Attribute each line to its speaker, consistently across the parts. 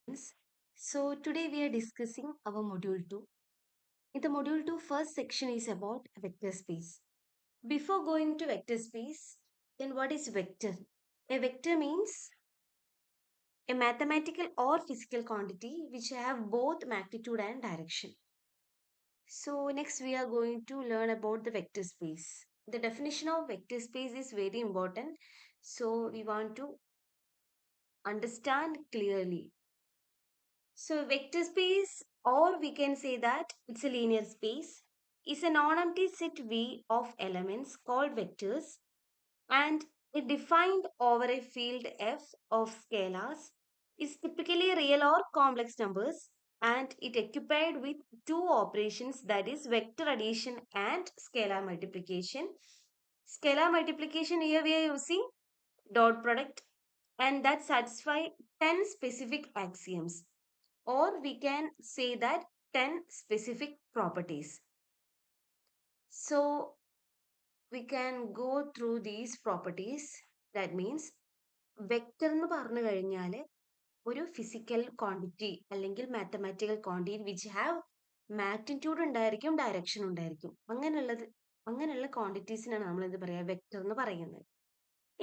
Speaker 1: students. So today we are discussing our module 2. In the module 2 first section is about vector space. Before going to vector space, then what is vector? A vector means a mathematical or physical quantity which have both magnitude and direction. So next we are going to learn about the vector space. The definition of vector space is very important. So we want to understand clearly. So vector space, or we can say that it's a linear space, is a non-empty set V of elements called vectors and it defined over a field F of scalars is typically real or complex numbers and it occupied with two operations, that is vector addition and scalar multiplication. Scalar multiplication, here we are using dot product, and that satisfy 10 specific axioms, or we can say that 10 specific properties. So we can go through these properties. That means vector എന്ന് പറഞ്ഞു കഴിഞ്ഞാൽ ഒരു physical quantity അല്ലെങ്കിൽ mathematical quantity which have magnitude ഉണ്ടായിരിക്കും, direction ഉണ്ടായിരിക്കും. അങ്ങനെയുള്ള ക്വാണ്ടിറ്റീസിനാണ് നമ്മൾ എന്ത് പറയുക, വെക്ടർ എന്ന് പറയുന്നത്.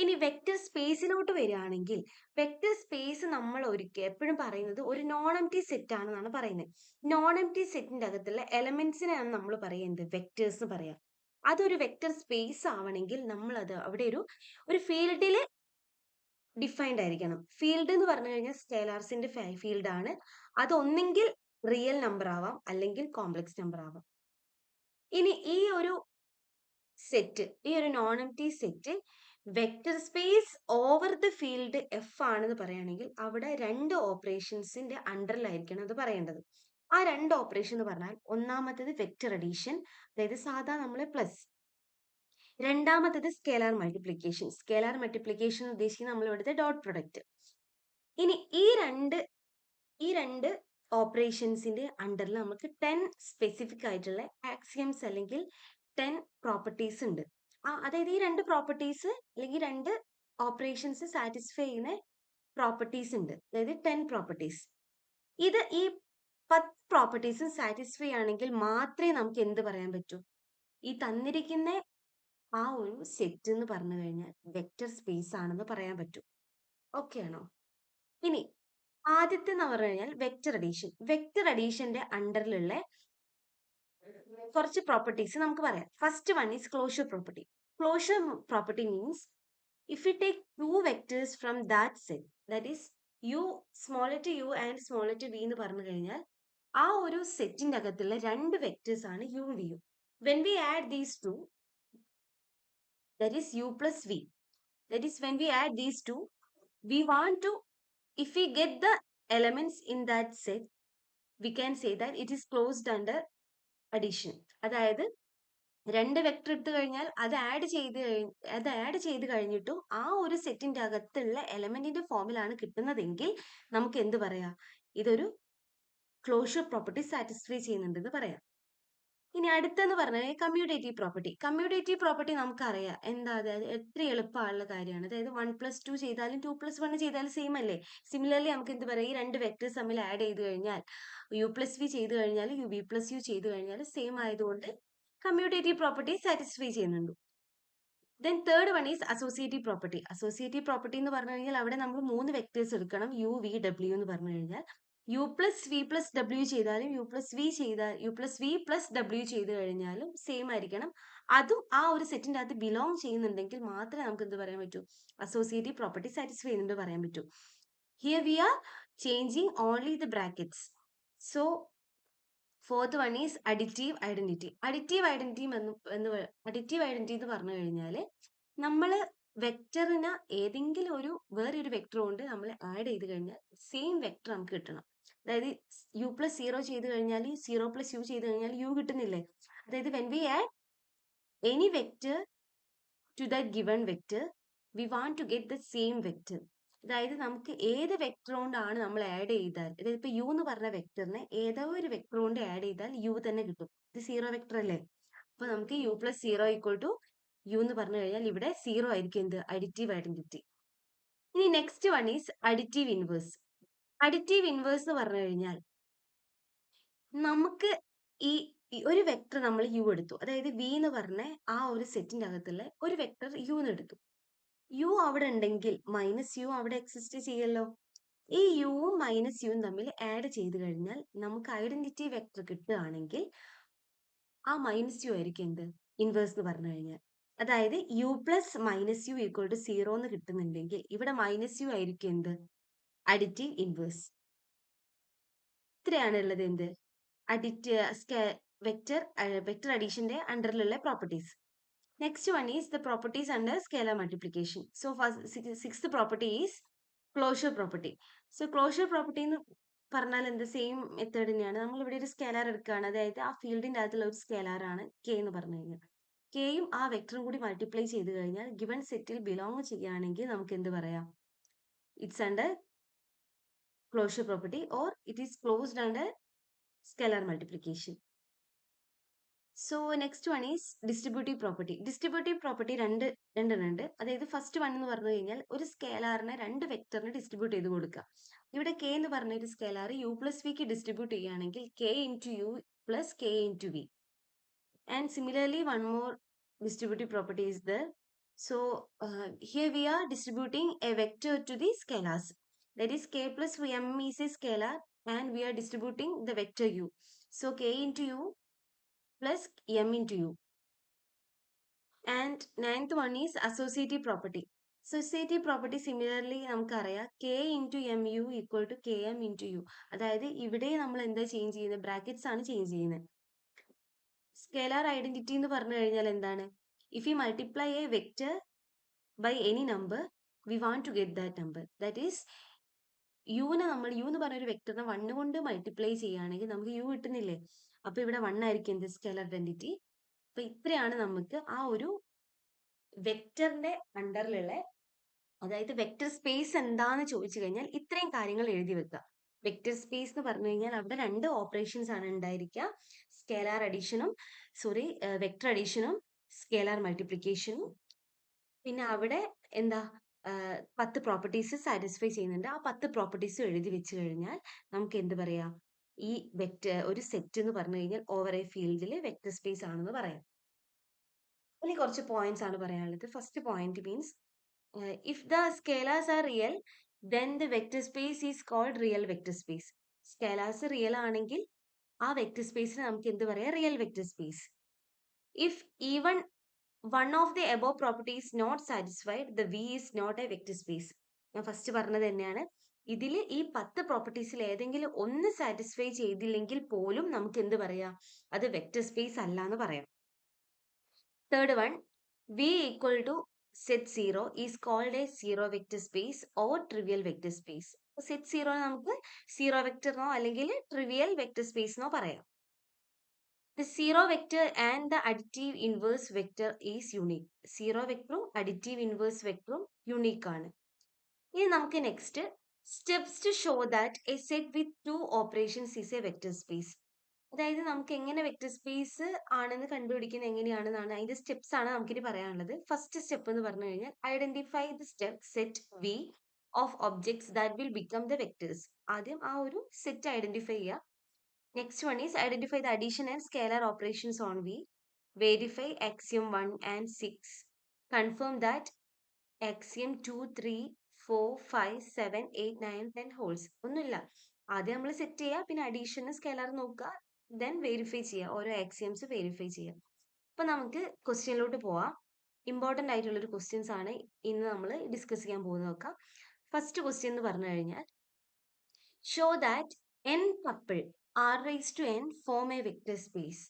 Speaker 1: ഇനി വെക്റ്റർ സ്പേസിലോട്ട് വരികയാണെങ്കിൽ വെക്റ്റർ സ്പേസ് നമ്മൾ എപ്പോഴും പറയുന്നത് ഒരു നോൺ എംപ്റ്റി സെറ്റ് ആണെന്നാണ് പറയുന്നത്. നോൺ എംപ്റ്റി സെറ്റിന്റെ അകത്തുള്ള എലമെന്റ്സിനെയാണ് നമ്മൾ പറയുന്നത് വെക്റ്റേഴ്സ് എന്ന് പറയാം. അതൊരു വെക്റ്റർ സ്പേസ് ആവണമെങ്കിൽ നമ്മൾ അത് അവിടെ ഒരു ഫീൽഡിൽ ഡിഫൈൻഡ് ആയിരിക്കണം. ഫീൽഡ് എന്ന് പറഞ്ഞു കഴിഞ്ഞാൽ സ്കേലാർസിന്റെ ഫീൽഡ് ആണ്. അത് ഒന്നെങ്കിൽ റിയൽ നമ്പർ ആവാം അല്ലെങ്കിൽ കോംപ്ലക്സ് നമ്പർ ആവാം. ഇനി ഈ ഒരു non empty set vector space over the field F ആണെന്ന് പറയുകയാണെങ്കിൽ അവിടെ രണ്ട് ഓപ്പറേഷൻസിന്റെ അണ്ടറിലായിരിക്കണം അത് പറയേണ്ടത്. ആ രണ്ട് ഓപ്പറേഷൻ എന്ന് പറഞ്ഞാൽ ഒന്നാമത്തേത് വെക്ടർ അഡീഷൻ, അതായത് സാധാ നമ്മളെ പ്ലസ്. രണ്ടാമത്തേത് സ്കേലാർ മൾട്ടിപ്ലിക്കേഷൻ. സ്കേലാർ മൾട്ടിപ്ലിക്കേഷൻ ഉദ്ദേശിക്കുന്നത് നമ്മൾ ഇവിടുത്തെ ഡോട്ട് പ്രൊഡക്റ്റ്. ഇനി ഈ രണ്ട് ഓപ്പറേഷൻസിന്റെ അണ്ടറിൽ നമുക്ക് 10 സ്പെസിഫിക് ആയിട്ടുള്ള ആക്സിയംസ് അല്ലെങ്കിൽ 10 പ്രോപ്പർട്ടീസ് ഉണ്ട്. അതായത് ഈ രണ്ട് പ്രോപ്പർട്ടീസ് അല്ലെങ്കിൽ രണ്ട് ഓപ്പറേഷൻസ് സാറ്റിസ്ഫൈ ചെയ്യുന്ന പ്രോപ്പർട്ടീസ് ഉണ്ട്, അതായത് 10 പ്രോപ്പർട്ടീസ്. ഈ 10 പ്രോപ്പർട്ടീസും സാറ്റിസ്ഫൈ ആണെങ്കിൽ മാത്രമേ നമുക്ക് എന്ത് പറയാൻ പറ്റൂ, ഈ തന്നിരിക്കുന്ന ആ ഒരു സെറ്റ് എന്ന് പറഞ്ഞു കഴിഞ്ഞാൽ വെക്റ്റർ സ്പേസ് ആണെന്ന് പറയാൻ പറ്റും. ഓക്കെ ആണോ? ഇനി ആദ്യത്തെ എന്ന് പറഞ്ഞു കഴിഞ്ഞാൽ വെക്റ്റർ അഡീഷൻ. വെക്റ്റർ അഡീഷന്റെ അണ്ടറിലുള്ള കുറച്ച് പ്രോപ്പർട്ടീസ് നമുക്ക് പറയാം. First one is closure property. Closure property means if we take two vectors from that set, that is u, smaller to u and smaller to v എന്ന് പറഞ്ഞു കഴിഞ്ഞാൽ ആ ഒരു സെറ്റിന്റെ അകത്തുള്ള രണ്ട് വെക്ടേഴ്സ് ആണ് u v u. When we add these two, that is u plus v, that is when we add these two, we want to, if we get the elements in that set, we can say that it is closed under addition. അതായത് രണ്ട് vector എടുത്തു കഴിഞ്ഞാൽ അത് add ചെയ്ത് കഴിഞ്ഞിട്ടും ആ ഒരു സെറ്റിന്റെ അകത്തുള്ള എലമെന്റിന്റെ ഫോമിലാണ് കിട്ടുന്നതെങ്കിൽ നമുക്ക് എന്ത് പറയാം, ഇതൊരു ക്ലോഷർ പ്രോപ്പർട്ടി സാറ്റിസ്ഫൈ ചെയ്യുന്നുണ്ടെന്ന് പറയാം. ഇനി അടുത്തെന്ന് പറഞ്ഞാൽ കമ്മ്യൂട്ടേറ്റീവ് പ്രോപ്പർട്ടി. കമ്മ്യൂട്ടേറ്റീവ് പ്രോപ്പർട്ടി നമുക്കറിയാം എന്താ, അതായത് എത്ര എളുപ്പമുള്ള കാര്യമാണ്. അതായത് 1+2 ചെയ്താലും 2+1 ചെയ്താലും സെയിം അല്ലേ. സിമിലർലി നമുക്ക് എന്ത് പറയാം, ഈ രണ്ട് വെക്ടേഴ്സ് തമ്മിൽ ആഡ് ചെയ്ത് കഴിഞ്ഞാൽ u+v ചെയ്ത് കഴിഞ്ഞാൽ v+u ചെയ്ത് കഴിഞ്ഞാൽ സെയിം ആയതുകൊണ്ട് കമ്മ്യൂട്ടേറ്റീവ് പ്രോപ്പർട്ടി സാറ്റിസ്ഫൈ ചെയ്യുന്നുണ്ട്. Then third one is associative property. Associative property എന്ന് പറഞ്ഞു കഴിഞ്ഞാൽ അവിടെ നമ്മൾ 3 വെക്ടേഴ്സ് എടുക്കണം, u v w എന്ന് പറഞ്ഞു കഴിഞ്ഞാൽ u+v+w ചെയ്താലും u+v+w ചെയ്ത് കഴിഞ്ഞാലും സെയിം ആയിരിക്കണം. അതും ആ ഒരു സെറ്റിന്റെ അകത്ത് ബിലോങ് ചെയ്യുന്നുണ്ടെങ്കിൽ മാത്രമേ നമുക്ക് എന്ത് പറയാൻ പറ്റൂ, അസോസിയേറ്റീവ് പ്രോപ്പർട്ടി സാറ്റിസ്ഫൈ ചെയ്യുന്നുണ്ട് പറയാൻ പറ്റൂ. Here we R changing only the brackets. So fourth one is additive identity. Additive identity എന്ന് പറഞ്ഞു കഴിഞ്ഞാൽ നമ്മൾ വെക്ടറിന് ഏതെങ്കിലും വേറൊരു വെക്ടർ കൊണ്ട് നമ്മൾ ആഡ് ചെയ്ത് കഴിഞ്ഞാൽ സെയിം വെക്ടർ നമുക്ക് കിട്ടണം. അതായത് u+0 ചെയ്ത് കഴിഞ്ഞാൽ 0+u ചെയ്ത് കഴിഞ്ഞാൽ u കിട്ടുന്നില്ലേ. അതായത് when we add any vector to that given vector, we want to get the same vector. അതായത് നമുക്ക് ഏത് വെക്ടർ കൊണ്ടാണ് നമ്മൾ ആഡ് ചെയ്താൽ, അതായത് ഇപ്പൊ യു എന്ന് പറഞ്ഞ വെക്ടറിനെ ഏതോ ഒരു വെക്ടർ കൊണ്ട് ആഡ് ചെയ്താൽ യു തന്നെ കിട്ടും. ഇത് 0 വെക്ടർ അല്ലേ. അപ്പൊ നമുക്ക് u+0 = u എന്ന് പറഞ്ഞു കഴിഞ്ഞാൽ ഇവിടെ 0 ആയിരിക്കും എന്ത്, അഡിറ്റീവ് ഐഡന്റിറ്റി. ഇനി next one is additive inverse. Additive inverse എന്ന് പറഞ്ഞു കഴിഞ്ഞാൽ നമുക്ക് ഈ ഒരു വെക്ടർ നമ്മൾ യു എടുത്തു, അതായത് വി എന്ന് പറഞ്ഞ ആ ഒരു സെറ്റിന്റെ അകത്തുള്ള ഒരു വെക്ടർ യു എന്ന് എടുത്തു. യു അവിടെ ഉണ്ടെങ്കിൽ മൈനസ് യു അവിടെ എക്സിസ്റ്റ് ചെയ്യല്ലോ. ഈ യുവും മൈനസ് യുവും തമ്മിൽ ആഡ് ചെയ്ത് കഴിഞ്ഞാൽ നമുക്ക് ഐഡന്റിറ്റി വെക്ടർ കിട്ടുകയാണെങ്കിൽ ആ മൈനസ് യു ആയിരിക്കും എന്ത് ഇൻവേഴ്സ് എന്ന് പറഞ്ഞു കഴിഞ്ഞാൽ. അതായത് u plus minus u equal to 0 എന്ന് കിട്ടുന്നുണ്ടെങ്കിൽ ഇവിടെ മൈനസ് യു ആയിരിക്കും എന്ത് അഡിറ്റീവ് ഇൻവേഴ്സ്. ഇത്രയാണ് ഉള്ളത് എന്ത് വെക്ടർ അഡീഷന്റെ അണ്ടറിലുള്ള properties. Next one is the properties under scalar multiplication. So sixth property is closure property. So closure property എന്ന് പറഞ്ഞാൽ എന്ത് സെയിം മെത്തേഡ് തന്നെയാണ്. നമ്മൾ ഇവിടെ ഒരു സ്കേലാർ എടുക്കുകയാണ്, അതായത് ആ ഫീൽഡിന്റെ അകത്തുള്ള ഒരു സ്കേലാർ ആണ് കെ എന്ന് പറഞ്ഞു കഴിഞ്ഞാൽ. കെയും ആ വെക്ടറും കൂടി മൾട്ടിപ്ലൈ ചെയ്ത് കഴിഞ്ഞാൽ ഗിവൺ സെറ്റിൽ ബിലോങ് ചെയ്യുകയാണെങ്കിൽ നമുക്ക് എന്ത് പറയാം, it's under closure property or it is closed under scalar multiplication. So next one is distributive property. Distributive property രണ്ടെണ്ണം ഉണ്ട്. അതായത് ഫസ്റ്റ് വൺ എന്ന് പറഞ്ഞു കഴിഞ്ഞാൽ ഒരു സ്കേലാറിനെ രണ്ട് വെക്ടറിന് ഡിസ്ട്രിബ്യൂട്ട് ചെയ്ത് കൊടുക്കുക. ഇവിടെ കെ എന്ന് പറഞ്ഞ ഒരു scalar u plus v distribute ചെയ്യുകയാണെങ്കിൽ k into u plus k into v. And similarly one more distributive property is there. So here we are distributing a vector to the scalars. That is k plus m is a scalar and we are distributing the vector u. So k into u plus m into u. And ninth one is associative property. Associative property similarly നമുക്കറിയാം k into mu equal to km into u. അതായത് ഇവിടെ നമ്മൾ എന്താ change ചെയ്യുന്നത്, brackets ആണ് change ചെയ്യുന്നത്. Scalar identity എന്ന് പറഞ്ഞു കഴിഞ്ഞാൽ എന്താണ്, if we multiply a vector by any number we want to get that number. That is യുവിനെ നമ്മൾ യു എന്ന് പറഞ്ഞ ഒരു വെക്ടറിനെ 1 കൊണ്ട് മൾട്ടിപ്ലൈ ചെയ്യുകയാണെങ്കിൽ നമുക്ക് യു കിട്ടുന്നില്ലേ, അപ്പൊ ഇവിടെ 1 ആയിരിക്കും എന്ത് സ്കേലർ ഐഡന്റിറ്റി. അപ്പൊ ഇത്രയാണ് നമുക്ക് ആ ഒരു വെക്ടറിന്റെ അണ്ടറിലുള്ള, അതായത് വെക്ടർ സ്പേസ് എന്താന്ന് ചോദിച്ചു കഴിഞ്ഞാൽ ഇത്രയും കാര്യങ്ങൾ എഴുതി വെക്കുക. വെക്ടർ സ്പേസ് എന്ന് പറഞ്ഞു കഴിഞ്ഞാൽ അവിടെ രണ്ട് ഓപ്പറേഷൻസ് ആണ് ഉണ്ടായിരിക്കുക, സ്കേലാർ അഡീഷനും വെക്ടർ അഡീഷനും സ്കേലാർ മൾട്ടിപ്ലിക്കേഷനും. പിന്നെ അവിടെ എന്താ 10 പ്രോപ്പർട്ടീസ് സാറ്റിസ്ഫൈ ചെയ്യുന്നുണ്ട്. ആ 10 പ്രോപ്പർട്ടീസും എഴുതി വെച്ച് കഴിഞ്ഞാൽ നമുക്ക് എന്ത് പറയാം, ഈ ഒരു സെറ്റ് എന്ന് പറഞ്ഞു കഴിഞ്ഞാൽ ഓവർ എ ഫീൽഡിൽ വെക്ടർ സ്പേസ് ആണെന്ന് പറയാം. ഇനി കുറച്ച് പോയിന്റ്സ് ആണ് പറയാനുള്ളത്. First point means if the scalars are real then the vector space is called real vector space. Scalars real ആണെങ്കിൽ ആ വെക്ടർ സ്പേസിന് നമുക്ക് എന്ത് പറയാം, real vector space. if even one of the above property is not satisfied the V is not a vector space. ഞാൻ first പറഞ്ഞത് തന്നെയാണ്, ഇതിൽ ഈ 10 പ്രോപ്പർട്ടീസിൽ ഏതെങ്കിലും ഒന്ന് സാറ്റിസ്ഫൈ ചെയ്തില്ലെങ്കിൽ പോലും നമുക്ക് എന്ത് പറയാം, അത് വെക്ടർ സ്പേസ് അല്ല എന്ന് പറയാം. Third one, V equal to set 0 is called a zero vector space or trivial vector space. set 0 നമുക്ക് സീറോ വെക്ടറിനോ അല്ലെങ്കിൽ ട്രിവിയൽ വെക്ടർ സ്പേസിനോ പറയാം. The zero vector and the additive inverse vector is unique. Zero വെക്ടറും additive inverse വെക്ടറും unique ആണ്. ഇനി നമുക്ക് next steps to show that a set with two operations is a vector space. അതായത് നമുക്ക് എങ്ങനെ വെക്ടർ സ്പേസ് ആണെന്ന് കണ്ടുപിടിക്കുന്നത് എങ്ങനെയാണെന്നാണ് അതിന്റെ സ്റ്റെപ്സ് ആണ് നമുക്കിനി പറയാനുള്ളത്. ഫസ്റ്റ് സ്റ്റെപ്പ് എന്ന് പറഞ്ഞു കഴിഞ്ഞാൽ identify the set v of objects that will become the vectors. ആദ്യം ആ ഒരു സെറ്റ് ഐഡന്റിഫൈ ചെയ്യുക. Next one is identify the addition and scalar operations on v. Verify axiom 1 and 6. Confirm that axiom 2, 3, 4, 5, 7, 8, 9, 10 holes. ഒന്നുമില്ല, ആദ്യം നമ്മൾ സെറ്റ് ചെയ്യുക, പിന്നെ അഡീഷന് സ്കേലർ നോക്കുക, ദെൻ വെരിഫൈ ചെയ്യുക, ഓരോ ആക്സിയംസ് വെരിഫൈ ചെയ്യുക. അപ്പൊ നമുക്ക് ക്വസ്റ്റ്യനിലോട്ട് പോവാം. ഇമ്പോർട്ടൻ്റ് ആയിട്ടുള്ള ഒരു ക്വസ്റ്റ്യൻസ് ആണ് ഇന്ന് നമ്മൾ ഡിസ്കസ് ചെയ്യാൻ പോകുന്നത്. നോക്കാം. ഫസ്റ്റ് ക്വസ്റ്റ്യൻ എന്ന് പറഞ്ഞു കഴിഞ്ഞാൽ show that n couple r raised to n form a vector space.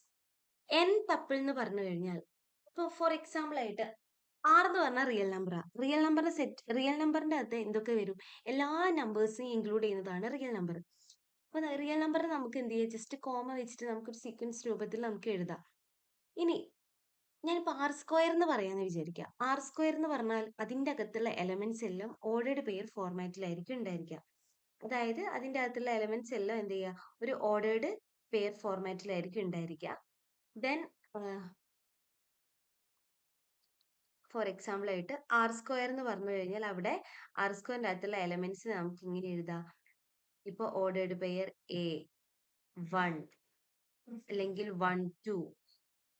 Speaker 1: n couple എന്ന് പറഞ്ഞു കഴിഞ്ഞാൽ ഇപ്പോൾ ഫോർ എക്സാമ്പിൾ ആയിട്ട് ആർ എന്ന് പറഞ്ഞാൽ റിയൽ നമ്പറാണ്. റിയൽ നമ്പറിന്റെ അകത്ത് എന്തൊക്കെ വരും, എല്ലാ നമ്പേഴ്സിനെയും ഇൻക്ലൂഡ് ചെയ്യുന്നതാണ് റിയൽ നമ്പർ. അപ്പൊ റിയൽ നമ്പറിന് നമുക്ക് എന്ത് ചെയ്യാം, ജസ്റ്റ് കോമ വെച്ചിട്ട് നമുക്കൊരു സീക്വൻസ് രൂപത്തിൽ നമുക്ക് എഴുതാം. ഇനി ഞാനിപ്പോൾ ആർ സ്ക്വയർ എന്ന് പറയാന്ന് വിചാരിക്കുക. ആർ സ്ക്വയർ എന്ന് പറഞ്ഞാൽ അതിന്റെ അകത്തുള്ള എലമെന്റ്സ് എല്ലാം ഓർഡേർഡ് പെയർ ഫോർമാറ്റിലായിരിക്കും ഉണ്ടായിരിക്കുക. അതായത് അതിന്റെ അകത്തുള്ള എലമെന്റ്സ് എല്ലാം എന്ത് ചെയ്യുക, ഒരു ഓർഡേർഡ് പെയർ ഫോർമാറ്റിലായിരിക്കും ഉണ്ടായിരിക്കുക. ദെൻ ഫോർ എക്സാമ്പിൾ ആയിട്ട് ആർ സ്ക്വയർ എന്ന് പറഞ്ഞു കഴിഞ്ഞാൽ അവിടെ ആർ സ്ക്വയറിന്റെ അകത്തുള്ള എലമെന്റ്സ് നമുക്ക് ഇങ്ങനെ എഴുതാം, ഇപ്പൊ ഓർഡേർഡ് പെയർ A1 അല്ലെങ്കിൽ 1 2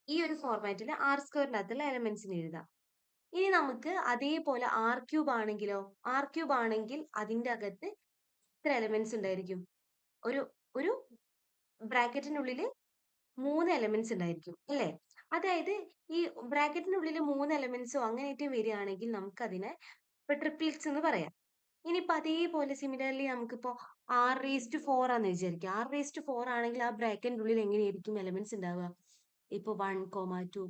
Speaker 1: ഈ ഒരു ഫോർമാറ്റിൽ R² അകത്തുള്ള എലമെന്റ്സിന് എഴുതാം. ഇനി നമുക്ക് അതേപോലെ R³ ആണെങ്കിലോ, R³ ആണെങ്കിൽ അതിന്റെ അകത്ത് എത്ര എലമെന്റ്സ് ഉണ്ടായിരിക്കും? ഒരു ഒരു ബ്രാക്കറ്റിനുള്ളിൽ 3 എലമെന്റ്സ് ഉണ്ടായിരിക്കും അല്ലേ? അതായത് ഈ ബ്രാക്കറ്റിനുള്ളിൽ 3 എലമെന്റ്സോ അങ്ങനെയൊക്കെ വരികയാണെങ്കിൽ നമുക്ക് അതിനെ ട്രിപ്ലെറ്റ്സ് എന്ന് പറയാം. ഇനിയിപ്പോ അതേപോലെ സിമിലർലി നമുക്കിപ്പോ R⁴ ആന്ന് വിചാരിക്കുക. R⁴ ആണെങ്കിൽ ആ ബ്രാക്കറ്റിന്റെ ഉള്ളിൽ എങ്ങനെയായിരിക്കും എലമെന്റ്സ് ഉണ്ടാവുക? ഇപ്പൊ 1, 2,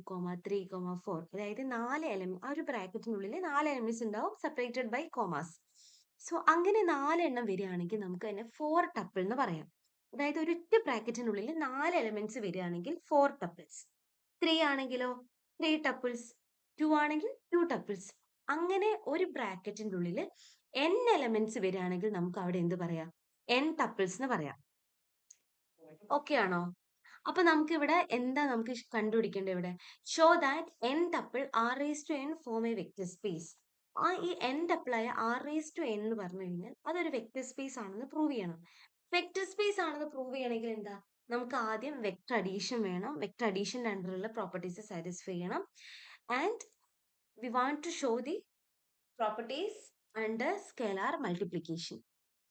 Speaker 1: 3, 4 അതായത് 4 എലമെന്റ് ആ ഒരു ബ്രാക്കറ്റിനുള്ളിൽ 4 എലമെന്റ്സ് ഉണ്ടാവും സെപ്പറേറ്റഡ് ബൈ കോമാസ്. സോ അങ്ങനെ 4 എണ്ണം വരികയാണെങ്കിൽ നമുക്ക് അതിനെ 4 ടപ്പിൾ എന്ന് പറയാം. അതായത് ഒരൊറ്റ ബ്രാക്കറ്റിനുള്ളിൽ 4 എലമെന്റ്സ് വരികയാണെങ്കിൽ 4 ടപ്പിൾസ്. 3 ആണെങ്കിലോ 3 ടപ്പിൾസ്. 2 ആണെങ്കിൽ 2 ടപ്പിൾസ്. അങ്ങനെ ഒരു ബ്രാക്കറ്റിന്റെ ഉള്ളിൽ n എലമെന്റ്സ് വരികയാണെങ്കിൽ നമുക്ക് അവിടെ എന്ത് പറയാം? n ടപ്പിൾസ് എന്ന് പറയാം. ഓക്കെ ആണോ? അപ്പൊ നമുക്ക് ഇവിടെ എന്താ നമുക്ക് കണ്ടുപിടിക്കേണ്ടത് ഇവിടെ? Show that n tuple R⁴n form a vector space. ആ ഈ n ടപ്പിളായ R⁴n എന്ന് പറഞ്ഞു കഴിഞ്ഞാൽ അതൊരു വെക്ടർ സ്പേസ് ആണെന്ന് പ്രൂവ് ചെയ്യണം. വെക്ടർ സ്പേസ് ആണെന്ന് പ്രൂവ് ചെയ്യണമെങ്കിൽ എന്താ? നമുക്ക് ആദ്യം വെക്ടർ അഡീഷൻ വേണം. വെക്ടർ അഡീഷന്റെ അണ്ടറിലുള്ള പ്രോപ്പർട്ടീസ് സാറ്റിസ്ഫൈ ചെയ്യണം. And we want to show the properties under scalar multiplication.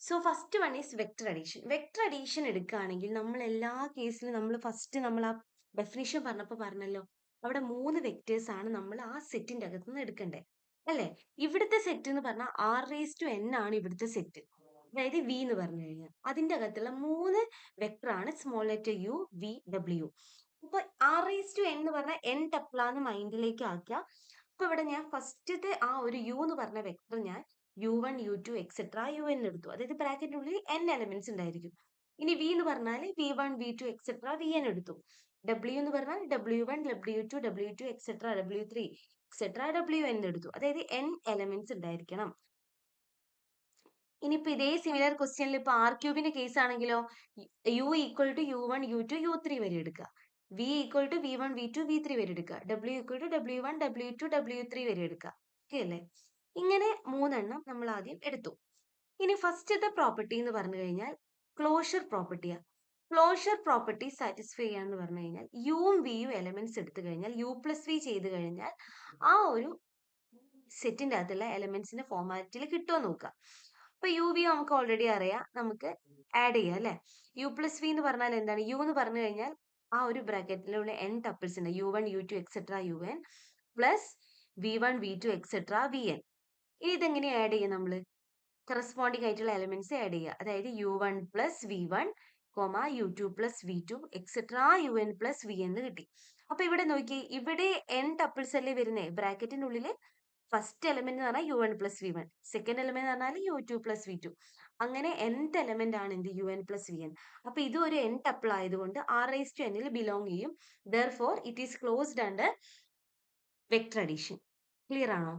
Speaker 1: So first one is vector addition. Vector addition എടുക്കുകയാണെങ്കിൽ നമ്മൾ എല്ലാ കേസിലും നമ്മൾ ഫസ്റ്റ് നമ്മൾ ആ ഡെഫിനിഷൻ പറഞ്ഞപ്പോൾ പറഞ്ഞല്ലോ, അവിടെ 3 വെക്ടേഴ്സ് ആണ് നമ്മൾ ആ സെറ്റിന്റെ അകത്ത് നിന്ന് എടുക്കണ്ടേ അല്ലേ? ഇവിടുത്തെ സെറ്റ് എന്ന് പറഞ്ഞാൽ R⁴n ആണ് ഇവിടുത്തെ സെറ്റ്. അതായത് വി എന്ന് പറഞ്ഞു കഴിഞ്ഞാൽ അതിന്റെ അകത്തുള്ള 3 വെക്ടർ ആണ് small letter u, v, w. അപ്പൊ R⁴n എന്ന് പറഞ്ഞാൽ n ടപ്പിളാന്ന് മൈൻഡിലേക്ക് ആക്കുക. അപ്പൊ ഇവിടെ ഞാൻ ഫസ്റ്റത്തെ ആ ഒരു u എന്ന് പറഞ്ഞ വെക്ടർ ഞാൻ u1, u2 എക്സെട്ര un എടുത്തു. അതായത് ബ്രാക്കറ്റിനുള്ളിൽ n എലമെന്റ്സ് ഉണ്ടായിരിക്കും. ഇനി v എന്ന് പറഞ്ഞാൽ v1, v2 എക്സെട്ര vn എടുത്തു. w എന്ന് പറഞ്ഞാൽ w1, w2, w2 etcetera w3 etcetera wn എടുത്തു. അതായത് n എലമെന്റ്സ് ഉണ്ടായിരിക്കണം. ഇനിയിപ്പോ ഇതേ സിമിലർ ക്വസ്റ്റ്യനിൽ ഇപ്പൊ R³ കേസ് ആണെങ്കിലോ u equal to u1, u2, u3 വരെ എടുക്കുക. v equal to v1, v2, v3 വരെ എടുക്കുക. w equal to w1, w2, w3 വരെ എടുക്കുക. ഓക്കെ അല്ലേ? ഇങ്ങനെ 3 എണ്ണം നമ്മൾ ആദ്യം എടുത്തു. ഇനി ഫസ്റ്റത്തെ പ്രോപ്പർട്ടി എന്ന് പറഞ്ഞു കഴിഞ്ഞാൽ ക്ലോഷർ പ്രോപ്പർട്ടിയാ. ക്ലോഷർ പ്രോപ്പർട്ടി സാറ്റിസ്ഫൈ ചെയ്യാന്ന് പറഞ്ഞു കഴിഞ്ഞാൽ യുവും വിയും എലമെന്റ്സ് എടുത്തു കഴിഞ്ഞാൽ u+v ചെയ്ത് കഴിഞ്ഞാൽ ആ ഒരു സെറ്റിന്റെ അകത്തുള്ള എലമെന്റ്സിന്റെ ഫോർമാറ്റിൽ കിട്ടുമോ നോക്കുക. അപ്പൊ u v നമുക്ക് ഓൾറെഡി അറിയാം, നമുക്ക് ആഡ് ചെയ്യാം അല്ലെ? u+v എന്ന് പറഞ്ഞാൽ എന്താണ്? u എന്ന് പറഞ്ഞു കഴിഞ്ഞാൽ ആ ഒരു ബ്രാക്കറ്റിലുള്ള n ടപ്പിൾസ് ഉണ്ട്, u1, u2 etcetera un plus v1, v2 etcetera vn. ഇനി ഇതെങ്ങനെ ആഡ് ചെയ്യാം? നമ്മള് കറസ്പോണ്ടിങ് ആയിട്ടുള്ള എലമെന്റ്സ് ആഡ് ചെയ്യുക. അതായത് u1 plus v1 u2 plus v2 etcetera un plus vn എന്ന് കിട്ടി. അപ്പൊ ഇവിടെ നോക്കി, ഇവിടെ n ടപ്പിൾസ് അല്ലേ വരുന്നേ ബ്രാക്കറ്റിനുള്ളിൽ. ഫസ്റ്റ് എലമെന്റ് എന്ന് പറഞ്ഞാൽ u1 plus v1, second element എന്ന് പറഞ്ഞാൽ u2 പ്ലസ് v2. അങ്ങനെ nth എലമെന്റ് ആണ് എന്ത്? un plus vn. അപ്പൊ ഇത് ഒരു n ടപ്പിൾ ആയതുകൊണ്ട് R⁴n ൽ ബിലോങ് ചെയ്യും. Therefore it is closed under vector addition. Clear ആണോ?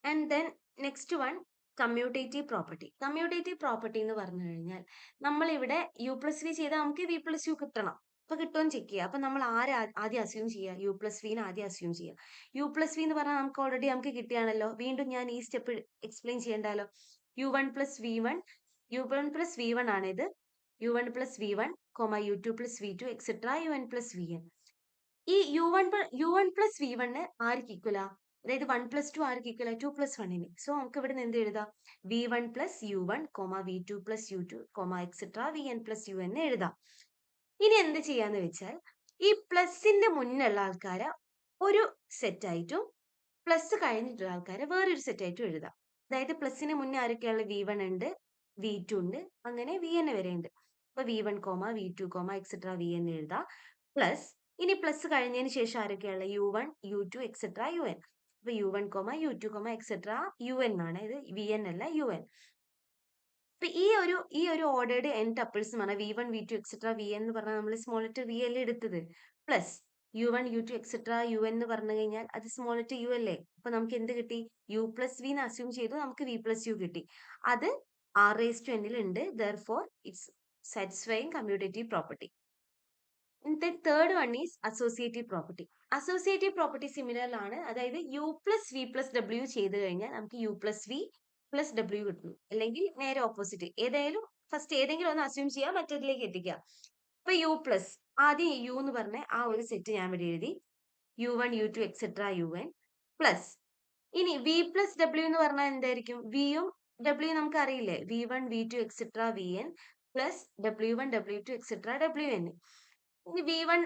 Speaker 1: And then next one commutative property. Commutative property എന്ന് പറഞ്ഞു കഴിഞ്ഞാൽ നമ്മൾ ഇവിടെ u+v ചെയ്താൽ നമുക്ക് v+u കിട്ടണം. അപ്പൊ കിട്ടുമെന്ന് ചെക്ക് ചെയ്യുക. അപ്പൊ നമ്മൾ ആദ്യം അസ്യൂം ചെയ്യുക? u+v ആദ്യം അസ്യൂം ചെയ്യുക. u+v എന്ന് പറഞ്ഞാൽ നമുക്ക് ഓൾറെഡി നമുക്ക് കിട്ടിയാണല്ലോ. വീണ്ടും ഞാൻ ഈ step explain ചെയ്യണ്ടല്ലോ. u1 plus v1 ആണ് ഇത്. u1 plus v1, u2 plus v2 etcetera un plus vn. ഈ u1 പ്ലസ് v1 ആർക്ക് ഈക്വലാ? അതായത് 1 പ്ലസ് 2 ആർക്ക് ഈക്വലാ? 2 പ്ലസ് 1. സോ നമുക്ക് ഇവിടെ നിന്ന് എന്ത് എഴുതാം? v1 plus u1, v2 plus u2, etcetera vn plus un എഴുതാം. ഇനി എന്ത് ചെയ്യാന്ന് വെച്ചാൽ ഈ പ്ലസിന്റെ മുന്നുള്ള ആൾക്കാരെ ഒരു സെറ്റ് ആയിട്ടും പ്ലസ് കഴിഞ്ഞിട്ടുള്ള ആൾക്കാരെ വേറൊരു സെറ്റ് ആയിട്ടും എഴുതാം. അതായത് പ്ലസിന് മുന്നേ ആരൊക്കെയുള്ള v1 ഉണ്ട്, v2 ഉണ്ട്, അങ്ങനെ vn വരെ ഉണ്ട്. അപ്പൊ v1, v2, എക്സെട്ര vn എഴുതാം. പ്ലസ് ഇനി പ്ലസ് കഴിഞ്ഞതിന് ശേഷം ആരൊക്കെയുള്ള u1, u2 എക്സെട്ര un. അപ്പൊ u1, u2, എക്സെട്ര un ആണ്. ഇത് vn അല്ല un. അപ്പൊ ഈ ഒരു ഓർഡേർഡ് n ടപ്പിൾസ് എന്ന് പറഞ്ഞാൽ v1, v2 എക്സെട്ര vn എന്ന് പറഞ്ഞാൽ നമ്മൾ സ്മോൾ ലെറ്റർ v അല്ലേ എടുത്തത്. Plus u1, u2 etcetera un എന്ന് പറഞ്ഞു കഴിഞ്ഞാൽ അത് സ്മോൾ ലെറ്റർ u അല്ലേ. അപ്പൊ നമുക്ക് എന്ത് കിട്ടി? u+v എന്ന് അസ്യൂം ചെയ്തു, നമുക്ക് v+u കിട്ടി. അത് R⁴n ഉണ്ട്. Therefore it's satisfying commutative property. The third one is associative property. Associative property similar ആണ്. അതായത് u+v+w ചെയ്ത് കഴിഞ്ഞാൽ നമുക്ക് u+v പ്ലസ് ഡബ്ല്യു കിട്ടുന്നു. അല്ലെങ്കിൽ നേരെ ഓപ്പോസിറ്റ് ഏതായാലും ഫസ്റ്റ് ഏതെങ്കിലും ഒന്ന് അസ്യൂം ചെയ്യാം, മറ്റേതിലേക്ക് എത്തിക്കുക. അപ്പൊ യു പ്ലസ് ആദ്യം യു എന്ന് പറഞ്ഞ ആ ഒരു സെറ്റ് ഞാൻ ഇവിടെ എഴുതി, u1 u2 etcetera un plus ഇനി വി പ്ലസ് ഡബ്ല്യു എന്ന് പറഞ്ഞാൽ എന്തായിരിക്കും? വിയും ഡബ്ല്യു നമുക്ക് അറിയില്ലേ, v1 v2 etcetera vn plus w1 w2 etcetera wn. ഇനി v1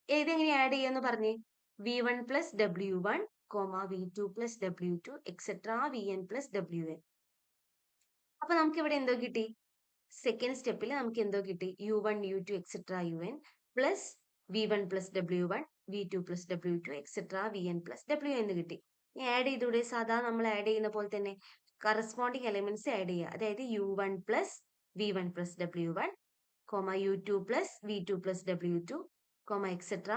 Speaker 1: ഏതെങ്ങനെ ആഡ് ചെയ്യാന്ന് പറഞ്ഞേ, v1 plus w1 v2 plus w2 etcetera vn plus wn. അപ്പൊ നമുക്ക് ഇവിടെ എന്തോ കിട്ടി? സെക്കൻഡ് സ്റ്റെപ്പിൽ നമുക്ക് എന്തോ കിട്ടി? u1 u2 etcetera un plus v1 plus w1 v2 plus w2 etcetera vn plus wn കിട്ടി. ആഡ് ചെയ്തൂടെ? സാധാ നമ്മൾ ആഡ് ചെയ്യുന്ന പോലെ തന്നെ കറസ്പോണ്ടിങ് എലിമെന്റ്സ് ആഡ് ചെയ്യുക. അതായത് u1 plus v1 plus w1 u2 plus v2 plus w2 etcetera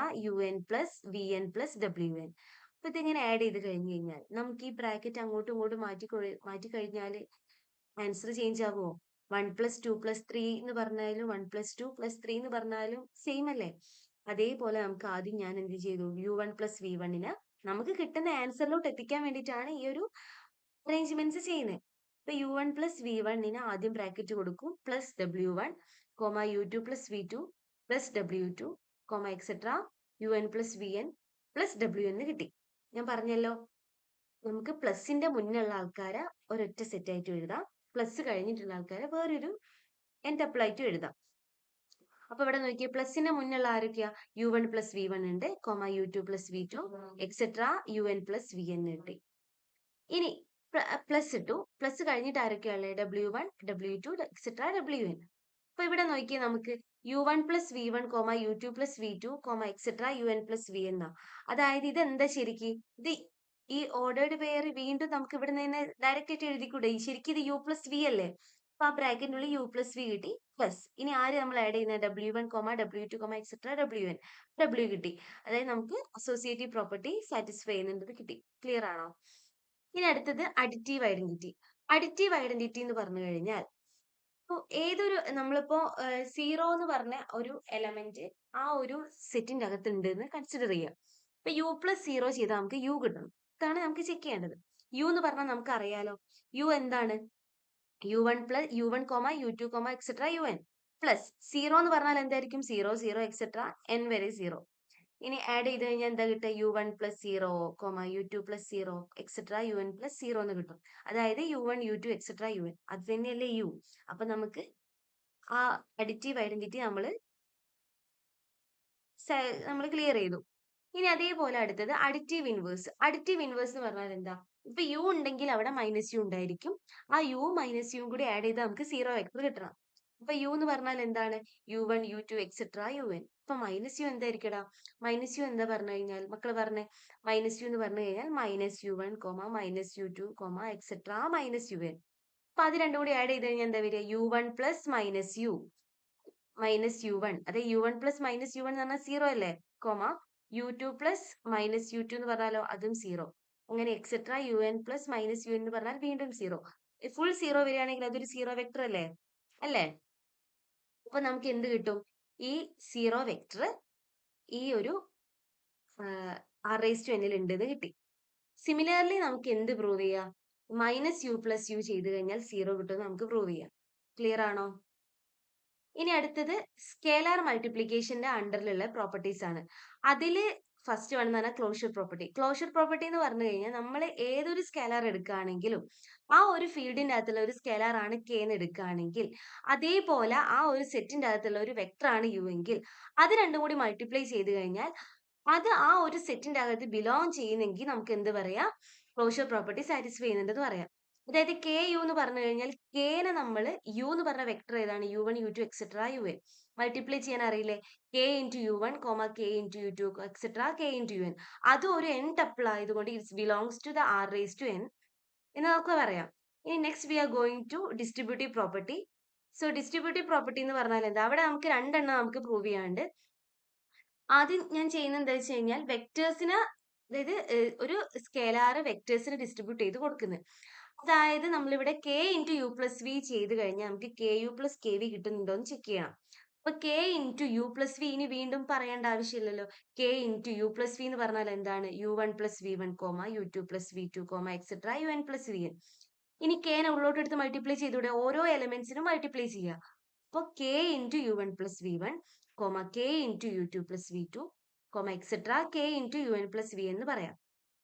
Speaker 1: un plus vn plus wn. അപ്പൊ ഇതിങ്ങനെ ആഡ് ചെയ്ത് കഴിഞ്ഞ് കഴിഞ്ഞാൽ നമുക്ക് ഈ ബ്രാക്കറ്റ് അങ്ങോട്ടും ഇങ്ങോട്ടും മാറ്റി കഴിഞ്ഞാൽ ആൻസർ ചേഞ്ച് ആവുമോ? 1 പ്ലസ് 2 പ്ലസ് 3 എന്ന് പറഞ്ഞാലും 1 പ്ലസ് 2 പ്ലസ് 3 എന്ന് പറഞ്ഞാലും സെയിം അല്ലേ? അതേപോലെ നമുക്ക് ആദ്യം ഞാൻ എന്ത് ചെയ്തു? u1 പ്ലസ് v1ന് നമുക്ക് കിട്ടുന്ന ആൻസറിലോട്ട് എത്തിക്കാൻ വേണ്ടിയിട്ടാണ് ഈ ഒരു അറേഞ്ച്മെന്റ്സ് ചെയ്യുന്നത്. ഇപ്പൊ u1 പ്ലസ് v1ന് ആദ്യം ബ്രാക്കറ്റ് കൊടുക്കും, plus w1 u2 plus v2 plus w2 etcetera un plus vn plus wn കിട്ടി. ഞാൻ പറഞ്ഞല്ലോ, നമുക്ക് പ്ലസിന്റെ മുന്നുള്ള ആൾക്കാരെ ഒരൊറ്റ സെറ്റ് ആയിട്ട് എഴുതാം, പ്ലസ് കഴിഞ്ഞിട്ടുള്ള ആൾക്കാരെ വേറൊരു എൻടപ്പിൾ ആയിട്ട് എഴുതാം. അപ്പൊ ഇവിടെ നോക്കിയേ, പ്ലസിന്റെ മുന്നുള്ള ആരൊക്കെയാ? u1 പ്ലസ് v1 ഉണ്ട്, u2 plus v2 etcetera un plus vn കിട്ടി. ഇനി പ്ലസ് ഇട്ടു, പ്ലസ് കഴിഞ്ഞിട്ട് ആരൊക്കെയുള്ളത്? w1 w2 etcetera wn. അപ്പൊ ഇവിടെ നോക്കിയേ, നമുക്ക് u1 plus v1 u2 plus v2 etcetera un plus vn എന്നാ. അതായത് ഇത് എന്താ ശരിക്ക്? ഇത് ഈ ഓർഡേർഡ് പെയർ വീണ്ടും നമുക്ക് ഇവിടെ നിന്ന് ഡയറക്റ്റ് ആയിട്ട് എഴുതിക്കൂടെ? ശരിക്കും ഇത് u പ്ലസ് v അല്ലേ? അപ്പൊ ആ ബ്രാക്കറ്റിനുള്ളിൽ u പ്ലസ് v കിട്ടി, പ്ലസ് ഇനി ആര് നമ്മൾ ആഡ് ചെയ്യുന്നത്? w1 w2 etcetera wn, w കിട്ടി. അതായത് നമുക്ക് അസോസിയേറ്റീവ് പ്രോപ്പർട്ടി സാറ്റിസ്ഫൈ ചെയ്യുന്നുണ്ട് കിട്ടി. ക്ലിയർ ആണോ? ഇനി അടുത്തത് അഡിറ്റീവ് ഐഡന്റിറ്റി. അഡിറ്റീവ് ഐഡന്റിറ്റി എന്ന് പറഞ്ഞു കഴിഞ്ഞാൽ ഏതൊരു നമ്മളിപ്പോ 0 എന്ന് പറഞ്ഞ ഒരു എലമെന്റ് ആ ഒരു സെറ്റിന്റെ അകത്ത് ഉണ്ട് എന്ന് കൺസിഡർ ചെയ്യാം. ഇപ്പൊ u പ്ലസ് 0 ചെയ്താൽ നമുക്ക് u കിട്ടണം. ഇതാണ് നമുക്ക് ചെക്ക് ചെയ്യേണ്ടത്. u എന്ന് പറഞ്ഞാൽ നമുക്ക് അറിയാലോ, u എന്താണ്? u1 plus u1 u2 etcetera un plus 0 എന്ന് പറഞ്ഞാൽ എന്തായിരിക്കും? 0 0 എക്സെട്ര n വരെ 0. ഇനി ആഡ് ചെയ്ത് കഴിഞ്ഞാൽ എന്താ കിട്ടുക? u1 plus 0 u2 plus 0 etcetera un plus 0 എന്ന് കിട്ടും. അതായത് u1 u2 എക്സെട്ര un, അത് തന്നെയല്ലേ u. അപ്പൊ നമുക്ക് ആ അഡിറ്റീവ് ഐഡന്റിറ്റി നമ്മൾ ക്ലിയർ ചെയ്തു. ഇനി അതേപോലെ അടുത്തത് അഡിറ്റീവ് ഇൻവേഴ്സ്. അഡിറ്റീവ് ഇൻവേഴ്സ് എന്ന് പറഞ്ഞാൽ എന്താ? ഇപ്പൊ u ഉണ്ടെങ്കിൽ അവിടെ മൈനസ് യു ഉണ്ടായിരിക്കും. ആ u മൈനസ് യും കൂടി ആഡ് ചെയ്താൽ നമുക്ക് 0 വെക്ടർ കിട്ടണം. അപ്പൊ u എന്ന് പറഞ്ഞാൽ എന്താണ്? u1 u2 etcetera un. അപ്പൊ മൈനസ് യു എന്തായിരിക്കടാ? മൈനസ് യു എന്താ പറഞ്ഞു കഴിഞ്ഞാൽ, മക്കൾ പറഞ്ഞേ, മൈനസ് യു എന്ന് പറഞ്ഞു കഴിഞ്ഞാൽ minus u1 u2 etcetera un. അപ്പൊ അത് രണ്ടും കൂടി ആഡ് ചെയ്ത് കഴിഞ്ഞാൽ എന്താ വരിക? u1 plus minus U u1, അതെ u1 പ്ലസ് മൈനസ് u1 എന്ന് പറഞ്ഞാൽ 0 അല്ലേ, u2 പ്ലസ് മൈനസ് u2 എന്ന് പറഞ്ഞാലോ അതും 0. അങ്ങനെ etcetera un plus minus un എന്ന് പറഞ്ഞാൽ വീണ്ടും 0. ഫുൾ 0 വരികയാണെങ്കിൽ അതൊരു 0 വെക്ടർ അല്ലേ? അല്ലേ? അപ്പൊ നമുക്ക് എന്ത് കിട്ടും? ഈ 0 വെക്ടർ ഈ ഒരു r⁻n ഉണ്ട് എന്ന് കിട്ടി. സിമിലർലി നമുക്ക് എന്ത് പ്രൂവ് ചെയ്യാം? മൈനസ് യു പ്ലസ് യു ചെയ്ത് കഴിഞ്ഞാൽ 0 കിട്ടുമെന്ന് നമുക്ക് പ്രൂവ് ചെയ്യാം. ക്ലിയർ ആണോ? ഇനി അടുത്തത് സ്കേലാർ മൾട്ടിപ്ലിക്കേഷന്റെ അണ്ടറിലുള്ള പ്രോപ്പർട്ടീസ് ആണ്. അതില് ഫസ്റ്റ് വൺ എന്ന് പറഞ്ഞാൽ ക്ലോഷർ പ്രോപ്പർട്ടി. ക്ലോഷർ പ്രോപ്പർട്ടി എന്ന് പറഞ്ഞു കഴിഞ്ഞാൽ നമ്മൾ ഏതൊരു സ്കേലാർ എടുക്കുകയാണെങ്കിലും ആ ഒരു ഫീൽഡിന്റെ അകത്തുള്ള ഒരു സ്കേലാർ ആണ് കെ എന്ന് എടുക്കുകയാണെങ്കിൽ അതേപോലെ ആ ഒരു സെറ്റിന്റെ അകത്തുള്ള ഒരു വെക്ടർ ആണ് യു എങ്കിൽ അത് രണ്ടും കൂടി മൾട്ടിപ്ലൈ ചെയ്ത് കഴിഞ്ഞാൽ അത് ആ ഒരു സെറ്റിന്റെ അകത്ത് ബിലോങ് ചെയ്യുന്നെങ്കിൽ നമുക്ക് എന്ത് പറയാം? ക്ലോഷർ പ്രോപ്പർട്ടി സാറ്റിസ്ഫൈ ചെയ്യുന്നുണ്ടെന്ന് പറയാം. അതായത് കെ യു എന്ന് പറഞ്ഞു കഴിഞ്ഞാൽ കെനെ നമ്മൾ യു എന്ന് പറഞ്ഞ വെക്ടർ ഏതാണ്? u1 u2 etcetera un multiply ചെയ്യാൻ അറിയില്ലേ? K into u1 k into u2 etcetera k into un. അത് ഒരു n ടപ്പിൾ ആയതുകൊണ്ട് it's belongs to the r⁻n എന്ന് നമുക്ക് പറയാം. ഇനി next we are going to distributive property. So distributive property എന്ന് പറഞ്ഞാൽ എന്താ? അവിടെ നമുക്ക് രണ്ടെണ്ണം നമുക്ക് പ്രൂവ് ചെയ്യാണ്ട്. ആദ്യം ഞാൻ ചെയ്യുന്നത് എന്താ വെച്ച് കഴിഞ്ഞാൽ വെക്ടേഴ്സിന്, അതായത് ഒരു സ്കേലാർ വെക്ടേഴ്സിന് ഡിസ്ട്രിബ്യൂട്ട് ചെയ്ത് കൊടുക്കുന്നത്. അതായത് നമ്മളിവിടെ k into u plus v ചെയ്ത് കഴിഞ്ഞാൽ നമുക്ക് k u plus k v കിട്ടുന്നുണ്ടോ എന്ന് ചെക്ക് ചെയ്യണം. അപ്പൊ k into u plus v ഇനി വീണ്ടും പറയേണ്ട ആവശ്യമില്ലല്ലോ. K into u plus v എന്ന് പറഞ്ഞാൽ എന്താണ്? u1 plus v1 u2 plus v2 etcetera un plus vn. ഇനി കെനെ ഉള്ളോട്ട് എടുത്ത് മൾട്ടിപ്ലൈ ചെയ്തൂടെ, ഓരോ എലമെന്റ്സിനും മൾട്ടിപ്ലൈ ചെയ്യുക. അപ്പോൾ K into u1 plus v1, K into u2 plus v2, etcetera k into un plus v എന്ന് പറയാം.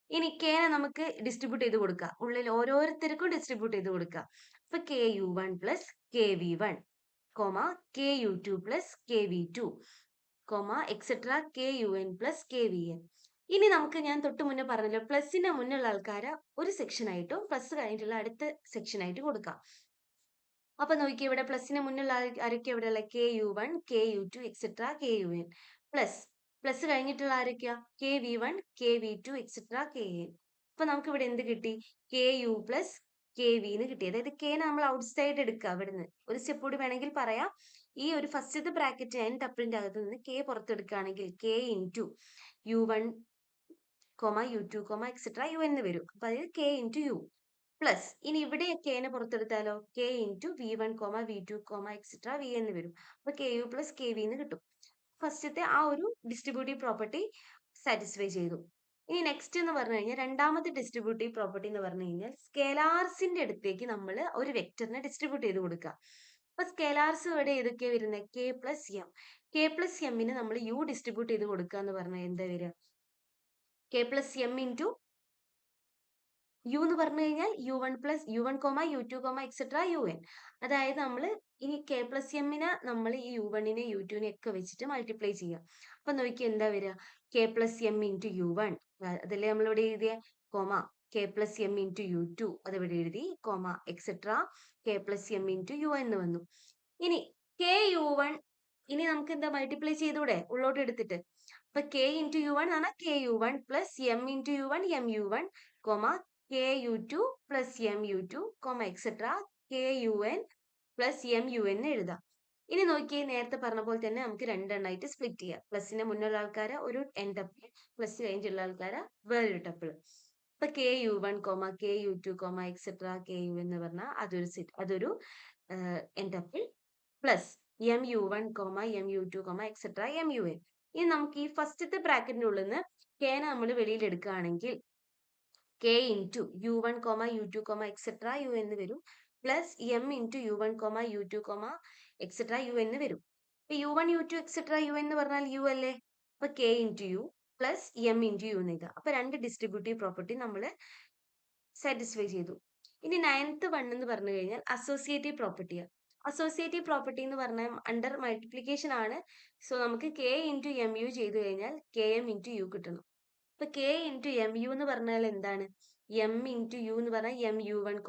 Speaker 1: ഇനി കെനെ നമുക്ക് ഡിസ്ട്രിബ്യൂട്ട് ചെയ്ത് കൊടുക്കുക, ഉള്ളിൽ ഓരോരുത്തർക്കും ഡിസ്ട്രിബ്യൂട്ട് ചെയ്ത് കൊടുക്കുക. അപ്പൊ K u1 plus K v1, K u2 plus K v2, etcetera k un plus K vn. ഇനി നമുക്ക് ഞാൻ തൊട്ട് മുന്നേ പറഞ്ഞല്ലോ, പ്ലസിന്റെ മുന്നുള്ള ആൾക്കാരെ ഒരു സെക്ഷൻ ആയിട്ടും പ്ലസ് കഴിഞ്ഞിട്ടുള്ള അടുത്ത സെക്ഷൻ ആയിട്ട് കൊടുക്കാം. അപ്പൊ നോക്കിയേ, ഇവിടെ പ്ലസിന് മുന്നുള്ള ആരൊക്കെ എവിടെയുള്ള k u1, k u2, etcetera k un, plus കഴിഞ്ഞിട്ടുള്ള ആരൊക്കെയാ k v1, k v2, etcetera k n. അപ്പൊ നമുക്ക് ഇവിടെ എന്ത് കിട്ടി, k u plus k v എന്ന് കിട്ടി. അതായത് കെനെ നമ്മൾ ഔട്ട് സൈഡ് എടുക്കുക. അവിടുന്ന് ഒരു സ്റ്റെപ്പ് കൂടി വേണമെങ്കിൽ പറയാം, ഈ ഒരു ഫസ്റ്റത്തെ ബ്രാക്കറ്റ് n ടപ്പിളിന്റെ അകത്ത് നിന്ന് കെ പുറത്തെടുക്കുകയാണെങ്കിൽ k into u1, u2, etcetera u എന്ന് വരും. അപ്പൊ അതായത് കെ ഇൻറ്റു യു പ്ലസ്, ഇനി ഇവിടെ കെനെ പുറത്തെടുത്താലോ k into v1, v2, etcetera v എന്ന് വരും. അപ്പൊ k u plus k v എന്ന് കിട്ടും. ഫസ്റ്റത്തെ ആ ഒരു ഡിസ്ട്രിബ്യൂട്ടീവ് പ്രോപ്പർട്ടി സാറ്റിസ്ഫൈ ചെയ്തു. ഇനി നെക്സ്റ്റ് എന്ന് പറഞ്ഞു കഴിഞ്ഞാൽ രണ്ടാമത്തെ ഡിസ്ട്രിബ്യൂട്ടീവ് പ്രോപ്പർട്ടി എന്ന് പറഞ്ഞു കഴിഞ്ഞാൽ സ്കേലാർസിന്റെ അടുത്തേക്ക് നമ്മൾ ഒരു വെക്ടറിനെ ഡിസ്ട്രിബ്യൂട്ട് ചെയ്ത് കൊടുക്കുക. അപ്പൊ സ്കേലാർസ് ഇവിടെ ഏതൊക്കെയാ വരുന്നത്, K plus M. K plus എമ്മിന് നമ്മൾ യു ഡിസ്ട്രിബ്യൂട്ട് ചെയ്ത് കൊടുക്കുക എന്ന് പറഞ്ഞാൽ എന്താ വരിക, k plus m into u എന്ന് പറഞ്ഞു കഴിഞ്ഞാൽ u1 plus u1, u2, etcetera un. അതായത് നമ്മൾ ഇനി കെ പ്ലസ് എമ്മിനെ നമ്മൾ ഈ u1നെ u2നെ ഒക്കെ വെച്ചിട്ട് മൾട്ടിപ്ലൈ ചെയ്യാം. അപ്പൊ നോക്കി എന്താ വരിക, k plus m into u1, അതല്ലേ നമ്മളിവിടെ എഴുതിയ, K plus m into u2 അതിവിടെ എഴുതി, etcetera K plus m into u എന്ന് വന്നു. ഇനി കെ u1 ഇനി നമുക്ക് എന്താ മൾട്ടിപ്ലൈ ചെയ്തൂടെ ഉള്ളോട്ട് എടുത്തിട്ട്. അപ്പൊ കെ ഇൻറ്റു u1 എന്ന് പറഞ്ഞാൽ K u1 plus m into u1, M u1, k u2 plus M u2, etcetera k un plus M un എഴുതാം. ഇനി നോക്കി, നേരത്തെ പറഞ്ഞ പോലെ തന്നെ നമുക്ക് രണ്ടെണ്ണമായിട്ട് സ്പ്ലിറ്റ് ചെയ്യാം. പ്ലസിന്റെ മുന്നുള്ള ആൾക്കാരെ ഒരു n ടപ്പിൾ, പ്ലസ് കഴിഞ്ഞിട്ടുള്ള ആൾക്കാരെ വേറൊരു ടപ്പിൾ. ഇപ്പൊ K u1, k u2, etcetera K u എന്ന് പറഞ്ഞാൽ അതൊരു n tuple plus M u1, M u2, etcetera M un. ഇനി നമുക്ക് ഈ ഫസ്റ്റത്തെ ബ്രാക്കറ്റിന്റെ ഉള്ളിൽ നിന്ന് കെനെ നമ്മൾ വെളിയിൽ എടുക്കുകയാണെങ്കിൽ K into u1, u2, etcetera u എന്ന് വരും, plus m into u1, u2, etcetera u എന്ന് വരും. ഇപ്പൊ u1, u2, എക്സെട്ര യു എന്ന് പറഞ്ഞാൽ യു അല്ലേ, അപ്പൊ k into u plus m into u എന്ന് എഴുതാം. അപ്പൊ രണ്ട് ഡിസ്ട്രിബ്യൂട്ടീവ് പ്രോപ്പർട്ടി നമ്മൾ സാറ്റിസ്ഫൈ ചെയ്തു. ഇനി 9th വൺ എന്ന് പറഞ്ഞു കഴിഞ്ഞാൽ അസോസിയേറ്റീവ് പ്രോപ്പർട്ടിയാണ്. അസോസിയേറ്റീവ് പ്രോപ്പർട്ടി എന്ന് പറഞ്ഞാൽ അണ്ടർ മൾട്ടിപ്ലിക്കേഷൻ ആണ്. സോ നമുക്ക് കെ ഇൻറ്റു എം യു ചെയ്തു കഴിഞ്ഞാൽ കെ എം ഇൻറ്റു യു കിട്ടണം. ഇപ്പൊ കെ ഇൻറ്റു എം യു എന്ന് പറഞ്ഞാൽ എന്താണ്, എം ഇൻറ്റു യു എന്ന് പറഞ്ഞാൽ M u1,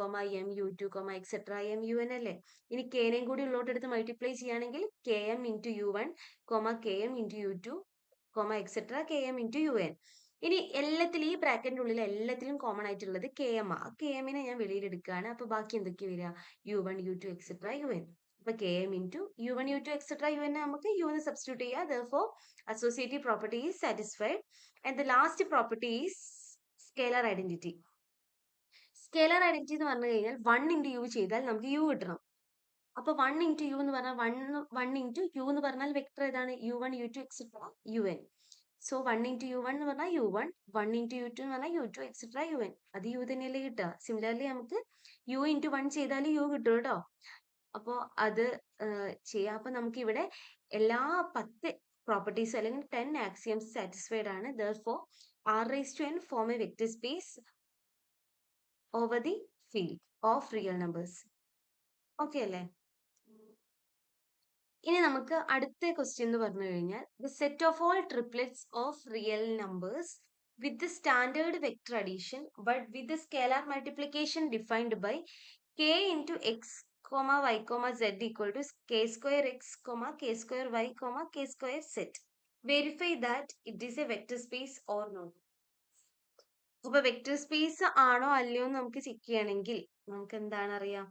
Speaker 1: M u2, etcetera M un അല്ലേ. ഇനി കെനെയും കൂടി ഉള്ളോട്ട് എടുത്ത് മൾട്ടിപ്ലൈ ചെയ്യുകയാണെങ്കിൽ K M into u1, K M into u2, etcetera K M into un. ഇനി എല്ലാത്തിലും ഈ ബ്രാക്കറ്റിന്റെ ഉള്ളിൽ എല്ലാത്തിലും കോമൺ ആയിട്ടുള്ളത് കെ എം ആ. കെ എമ്മിനെ ഞാൻ വെളിയിൽ എടുക്കുകയാണ്. അപ്പൊ ബാക്കി എന്തൊക്കെ വരിക, u1, u2, എക്സെട്ര un. അപ്പൊ K M into u1, u2, etcetera un നമുക്ക് u എന്ന് സബ്സ്റ്റിറ്റ്യൂട്ട് ചെയ്യാം. therefore associative property is satisfied. And the last property is scalar identity. Scalar identity എന്ന് പറഞ്ഞു കഴിഞ്ഞാൽ 1 into u ചെയ്താൽ നമുക്ക് u കിട്ടണം. അപ്പൊ 1 into u എന്ന് പറഞ്ഞാൽ 1 into u എന്ന് പറഞ്ഞാൽ വെക്ടർ ഏതാണ്, u1, u2, etcetera un. So 1 into u1 എന്ന് പറഞ്ഞാൽ u1, 1 into u2 എന്ന് പറഞ്ഞാൽ u2, എക്സെട്ര un. അത് u തന്നെയല്ലേ കിട്ടുക. സിമിലർലി നമുക്ക് u into 1 ചെയ്താൽ u കിട്ടും കേട്ടോ. അപ്പോൾ അത് ചെയ്യാം. അപ്പൊ നമുക്ക് ഇവിടെ എല്ലാ 10 പ്രോപ്പർട്ടീസ് അല്ലെങ്കിൽ 10 ആക്സിയംസ് സാറ്റിസ്ഫൈഡ് ആണ്. therefore r raised to n form a vector space over the field of real numbers. Okay അല്ലേ. ഇനി നമുക്ക് അടുത്ത ക്വസ്റ്റ്യൻ എന്ന് പറഞ്ഞു കഴിഞ്ഞാൽ the set of all triplets of real numbers with the standard vector addition but with the scalar multiplication defined by k into x, y, z equal to k square x, k square y, k square z. Verify that it is a vector space or not. അപ്പൊ vector space ആണോ അല്ലയോ എന്ന് നമുക്ക് check ചെയ്യണമെങ്കിൽ നമുക്ക് എന്താണ് അറിയാം,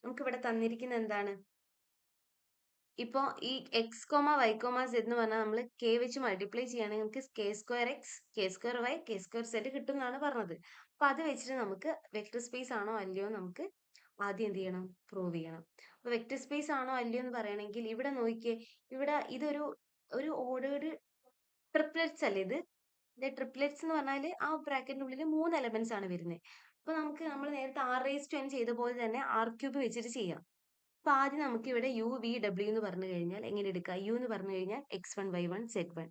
Speaker 1: നമുക്ക് ഇവിടെ തന്നിരിക്കുന്ന എന്താണ്, ഇപ്പൊ ഈ എക്സ് വൈ സെഡ് എന്ന് പറഞ്ഞാൽ നമ്മൾ കെ വെച്ച് മൾട്ടിപ്ലൈ ചെയ്യുകയാണെങ്കിൽ നമുക്ക് k square x, k square y, k square z കിട്ടും എന്നാണ് പറഞ്ഞത്. അപ്പൊ അത് വെച്ചിട്ട് നമുക്ക് വെക്ടർ സ്പേസ് ആണോ അല്ലയോ നമുക്ക് ആദ്യം എന്ത് ചെയ്യണം, പ്രൂവ് ചെയ്യണം. അപ്പൊ വെക്ടർ സ്പേസ് ആണോ അല്ലയോ എന്ന് പറയണമെങ്കിൽ ഇവിടെ നോക്കിയേ, ഇവിടെ ഇതൊരു ഓർഡേർഡ് ട്രിപ്ലെറ്റ്സ് അല്ലേ ഇത്. ട്രിപ്ലെറ്റ്സ് എന്ന് പറഞ്ഞാൽ ആ ബ്രാക്കറ്റിന്റെ ഉള്ളിൽ 3 എലമെന്റ്സ് ആണ് വരുന്നത്. അപ്പൊ നമ്മൾ നേരത്തെ r⁻n ചെയ്ത പോലെ തന്നെ r³ വെച്ചിട്ട് ചെയ്യാം. അപ്പൊ ആദ്യം നമുക്ക് ഇവിടെ u v w എന്ന് പറഞ്ഞു കഴിഞ്ഞാൽ എങ്ങനെ എടുക്കാം? u എന്ന് പറഞ്ഞു കഴിഞ്ഞാൽ x1 y1 z1,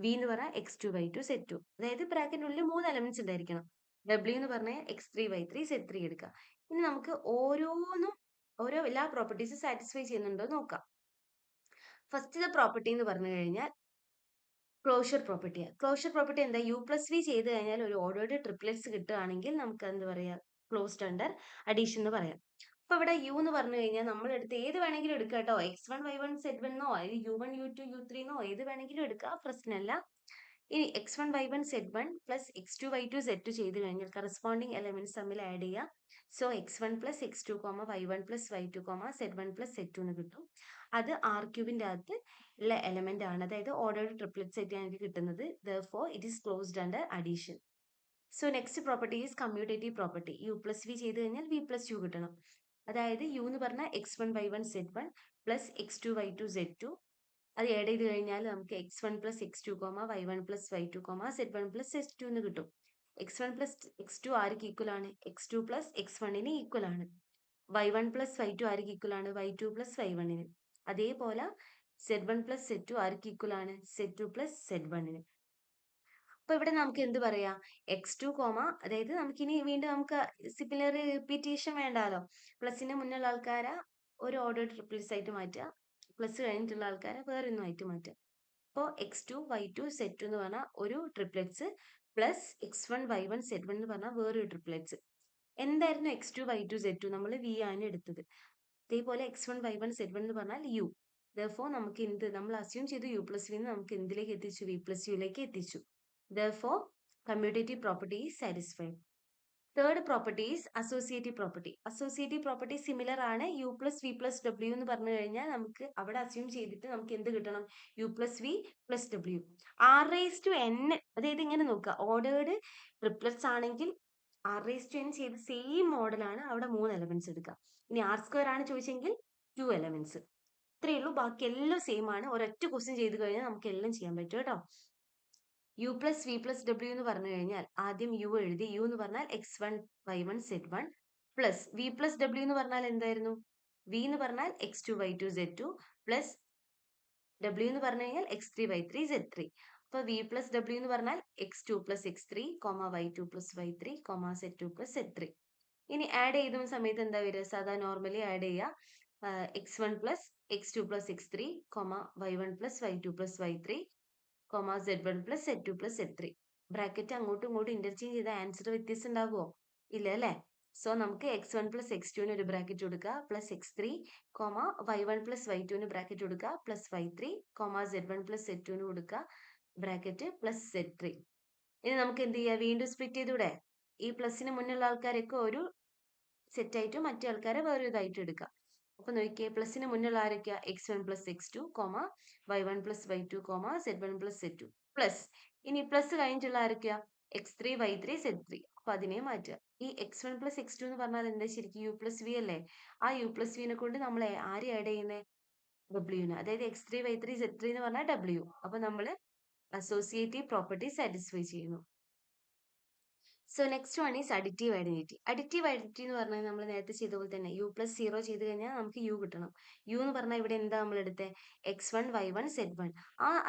Speaker 1: v എന്ന് പറഞ്ഞാൽ x2 y2 z2. അതായത് ബ്രാക്കറ്റിനുള്ളിൽ 3 എലമെന്റ്സ് ഉണ്ടായിരിക്കണം. w എന്ന് പറഞ്ഞാൽ x3 y3 z3 എടുക്കാം. ഇനി നമുക്ക് ഓരോ എല്ലാ പ്രോപ്പർട്ടീസും സാറ്റിസ്ഫൈ ചെയ്യുന്നുണ്ടോ നോക്കാം. ഫസ്റ്റ് പ്രോപ്പർട്ടി എന്ന് പറഞ്ഞു കഴിഞ്ഞാൽ ക്ലോഷർ പ്രോപ്പർട്ടിയാണ്. ക്ലോഷർ പ്രോപ്പർട്ടി എന്താ? u പ്ലസ് വി ചെയ്ത് കഴിഞ്ഞാൽ ഒരു ഓർഡേർഡ് ട്രിപ്ലെറ്റ്സ് കിട്ടുകയാണെങ്കിൽ നമുക്ക് എന്ത് പറയാം? ക്ലോസ്ഡ് അണ്ടർ അഡീഷൻ എന്ന് പറയാം. അപ്പൊ ഇവിടെ u എന്ന് പറഞ്ഞു കഴിഞ്ഞാൽ നമ്മൾ എടുത്ത് ഏത് വേണമെങ്കിലും എടുക്കാം കേട്ടോ. x1 y1 z1 എന്നോ u1 u2 u3 എന്നോ ഏത് വേണമെങ്കിലും എടുക്കാം, പ്രശ്നമല്ല. ഇനി x1 y1 z1 plus x2 y2 z2 ചെയ്ത് കഴിഞ്ഞാൽ കറസ്പോണ്ടിങ് എലമെന്റ്സ് തമ്മിൽ ആഡ് ചെയ്യാം. So x1 plus x2 y1 plus y2 z1 plus z2 എന്ന് കിട്ടും. അത് r³ അകത്ത് ഉള്ള എലമെന്റ് ആണ്. അതായത് ഓർഡേർഡ് ട്രിപ്ലെറ്റ് സെറ്റ് ആണ് കിട്ടുന്നത്. therefore it is closed under addition. So next property is commutative property. u plus v ചെയ്ത് കഴിഞ്ഞാൽ v പ്ലസ് u കിട്ടണം. അതായത് u എന്ന് പറഞ്ഞാൽ x1 y1 z1 plus x2 y2 z2. അത് ആഡ് ചെയ്ത് കഴിഞ്ഞാൽ നമുക്ക് x1 plus x2 y1 plus y2 z1 plus z2 എന്ന് കിട്ടും. x1 പ്ലസ് x2 ആർക്ക് ഈക്വൽ ആണ്? x2 പ്ലസ് x1ന് ഈക്വൽ ആണ്. y1 പ്ലസ് y2 ആർക്ക് ഈക്വൽ ആണ്? y2 plus y1ന്. അതേപോലെ z1 പ്ലസ് z2 ആർക്ക് ഈക്വൽ ആണ്? z2 plus z1ന്. അപ്പൊ ഇവിടെ നമുക്ക് എന്ത് പറയാം? x2 അതായത് നമുക്കിനി വീണ്ടും നമുക്ക് സിമിലർ റിപ്പീറ്റേഷൻ വേണ്ടാലോ. പ്ലസിന് മുന്നുള്ള ആൾക്കാരെ ഒരു ഓർഡർ ട്രിപ്ലെറ്റ്സ് ആയിട്ട് മാറ്റുക, പ്ലസ് കഴിഞ്ഞിട്ടുള്ള ആൾക്കാരെ വേറെ ഒന്നുമായിട്ട് മാറ്റുക. അപ്പോൾ x2 y2 z2 എന്ന് പറഞ്ഞാൽ ഒരു triplets, plus x1 y1 z1 എന്ന് പറഞ്ഞാൽ വേറൊരു ട്രിപ്ലെറ്റ്സ്. എന്തായിരുന്നു x2 y2 z2? നമ്മൾ v ആണ് എടുത്തത്. അതേപോലെ x1 y1 z1 എന്ന് പറഞ്ഞാൽ u. therefore നമുക്ക് നമ്മൾ അസ്യൂം ചെയ്തു u പ്ലസ് v നമുക്ക് എന്തിലേക്ക് എത്തിച്ചു? v പ്ലസ് യുയിലേക്ക് എത്തിച്ചു. therefore commutative property is satisfied. Third property is associative property. Associative property similar ആണ്. u plus v plus w എന്ന് പറഞ്ഞു കഴിഞ്ഞാൽ നമുക്ക് അവിടെ അസ്യൂം ചെയ്തിട്ട് നമുക്ക് എന്ത് കിട്ടണം? u plus v plus w. r⁻n, അതായത് ഇങ്ങനെ നോക്കുക, ഓർഡേർഡ് ട്രിപ്ലെറ്റ്സ് ആണെങ്കിൽ r⁻n ചെയ്ത് സെയിം മോഡലാണ് അവിടെ 3 എലമെന്റ്സ് എടുക്കുക. ഇനി r² ആണ് ചോദിച്ചെങ്കിൽ 2 എലമെന്റ്സ്. ഇത്രയേ ഉള്ളൂ. ബാക്കി എല്ലാം സെയിം ആണ്. ഒരൊറ്റ ക്വസ്റ്റ്യൻ ചെയ്ത് കഴിഞ്ഞാൽ നമുക്ക് എല്ലാം ചെയ്യാൻ പറ്റും കേട്ടോ. u പ്ലസ് വി പ്ലസ് ഡബ്ല്യു എന്ന് പറഞ്ഞു കഴിഞ്ഞാൽ ആദ്യം u എഴുതി. u എന്ന് പറഞ്ഞാൽ x1 y1 z1 plus v plus ഡബ്ല്യു എന്ന് പറഞ്ഞാൽ എന്തായിരുന്നു? v എന്ന് പറഞ്ഞാൽ x2 y2 z2 plus w എന്ന് പറഞ്ഞു കഴിഞ്ഞാൽ x3 y3 z3. അപ്പൊ v പ്ലസ് ഡബ്ല്യു എന്ന് പറഞ്ഞാൽ x2 plus x3 y2 plus y3 z2 plus z3. ഇനി ആഡ് ചെയ്ത സമയത്ത് എന്താ വരിക? സാധാ നോർമലി ആഡ് ചെയ്യുക. x1 plus x2 plus x3 y1 plus y2 plus y3 z1 plus z2 plus z3. Bracket അങ്ങോട്ടും ഇങ്ങോട്ടും ഇന്റർചേഞ്ച് ചെയ്ത ആൻസർ വ്യത്യാസം ഉണ്ടാകുമോ? ഇല്ല അല്ലേ? സോ നമുക്ക് x1 പ്ലസ് x2ന് ഒരു ബ്രാക്കറ്റ് കൊടുക്കുക, പ്ലസ് x3 y1 പ്ലസ് y2ന് ബ്രാക്കറ്റ് കൊടുക്കുക, പ്ലസ് y3 z1 പ്ലസ് z2ന് കൊടുക്കുക ബ്രാക്കറ്റ്, പ്ലസ് z3. ഇനി നമുക്ക് എന്ത് ചെയ്യാം? വീണ്ടും സ്പ്ലിറ്റ് ചെയ്തൂടെ? ഈ പ്ലസിന് മുന്നുള്ള ആൾക്കാരൊക്കെ ഒരു സെറ്റ് ആയിട്ടും മറ്റേ ആൾക്കാരെ വേറെ ഇതായിട്ട് എടുക്കുക. അപ്പൊ നോക്കിയേ, പ്ലസിന് മുന്നുള്ള ആരൊക്കെയാ? x1 plus x2 y1 plus y2 z1 plus z2 plus. ഇനി പ്ലസ് കഴിഞ്ഞിട്ടുള്ള ആരൊക്കെയാ? x3 y3 z3. അപ്പൊ അതിനെ മാറ്റുക. ഈ x1 പ്ലസ് x2 എന്ന് പറഞ്ഞാൽ എന്താ? ശരിക്കും u പ്ലസ് വി അല്ലേ? ആ u പ്ലസ് വിനെ കൊണ്ട് നമ്മൾ ആരെ ആഡ് ചെയ്യുന്നത്? w. അതായത് x3 y3 z3 എന്ന് പറഞ്ഞാൽ w. അപ്പൊ നമ്മൾ അസോസിയേറ്റീവ് പ്രോപ്പർട്ടി സാറ്റിസ്ഫൈ ചെയ്യുന്നു. So next one is additive identity. Additive identity എന്ന് പറഞ്ഞാൽ നമ്മൾ നേരത്തെ ചെയ്ത പോലെ തന്നെ u പ്ലസ് 0 ചെയ്ത് കഴിഞ്ഞാൽ നമുക്ക് u കിട്ടണം. u എന്ന് പറഞ്ഞാൽ ഇവിടെ എന്താ നമ്മൾ എടുത്തത്? x1 y1 z1.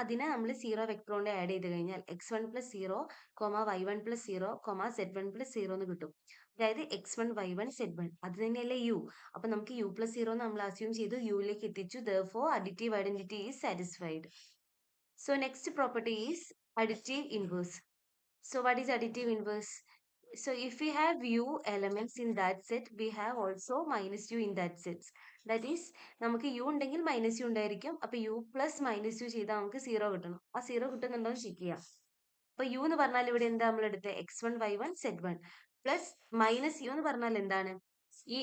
Speaker 1: അതിനെ നമ്മൾ 0 വെക്ടർ കൊണ്ട് ആഡ് ചെയ്ത് കഴിഞ്ഞാൽ x1 plus 0 y1 plus 0 z1 plus 0 എന്ന് കിട്ടും. അതായത് x1 y1 z1 അത് തന്നെയല്ലേ u. അപ്പൊ നമുക്ക് u പ്ലസ് 0 നമ്മൾ അസ്യൂം ചെയ്തു, യുയിലേക്ക് എത്തിച്ചു. therefore additive identity is satisfied. So next property is additive inverse. So what is additive inverse? So if we have u elements in that set, we have also minus u in that set. That is, നമുക്ക് u ഉണ്ടെങ്കിൽ minus u ഉണ്ടായിരിക്കും. അപ്പൊ u plus minus u ചെയ്താൽ നമുക്ക് 0 കിട്ടണം. ആ 0 കിട്ടുന്നുണ്ടോ എന്ന് ചെക്ക് ചെയ്യാം. അപ്പൊ u എന്ന് പറഞ്ഞാൽ ഇവിടെ എന്താ നമ്മൾ എടുത്തത്? x1 y1 z1 plus minus u എന്ന് പറഞ്ഞാൽ എന്താണ്? ഈ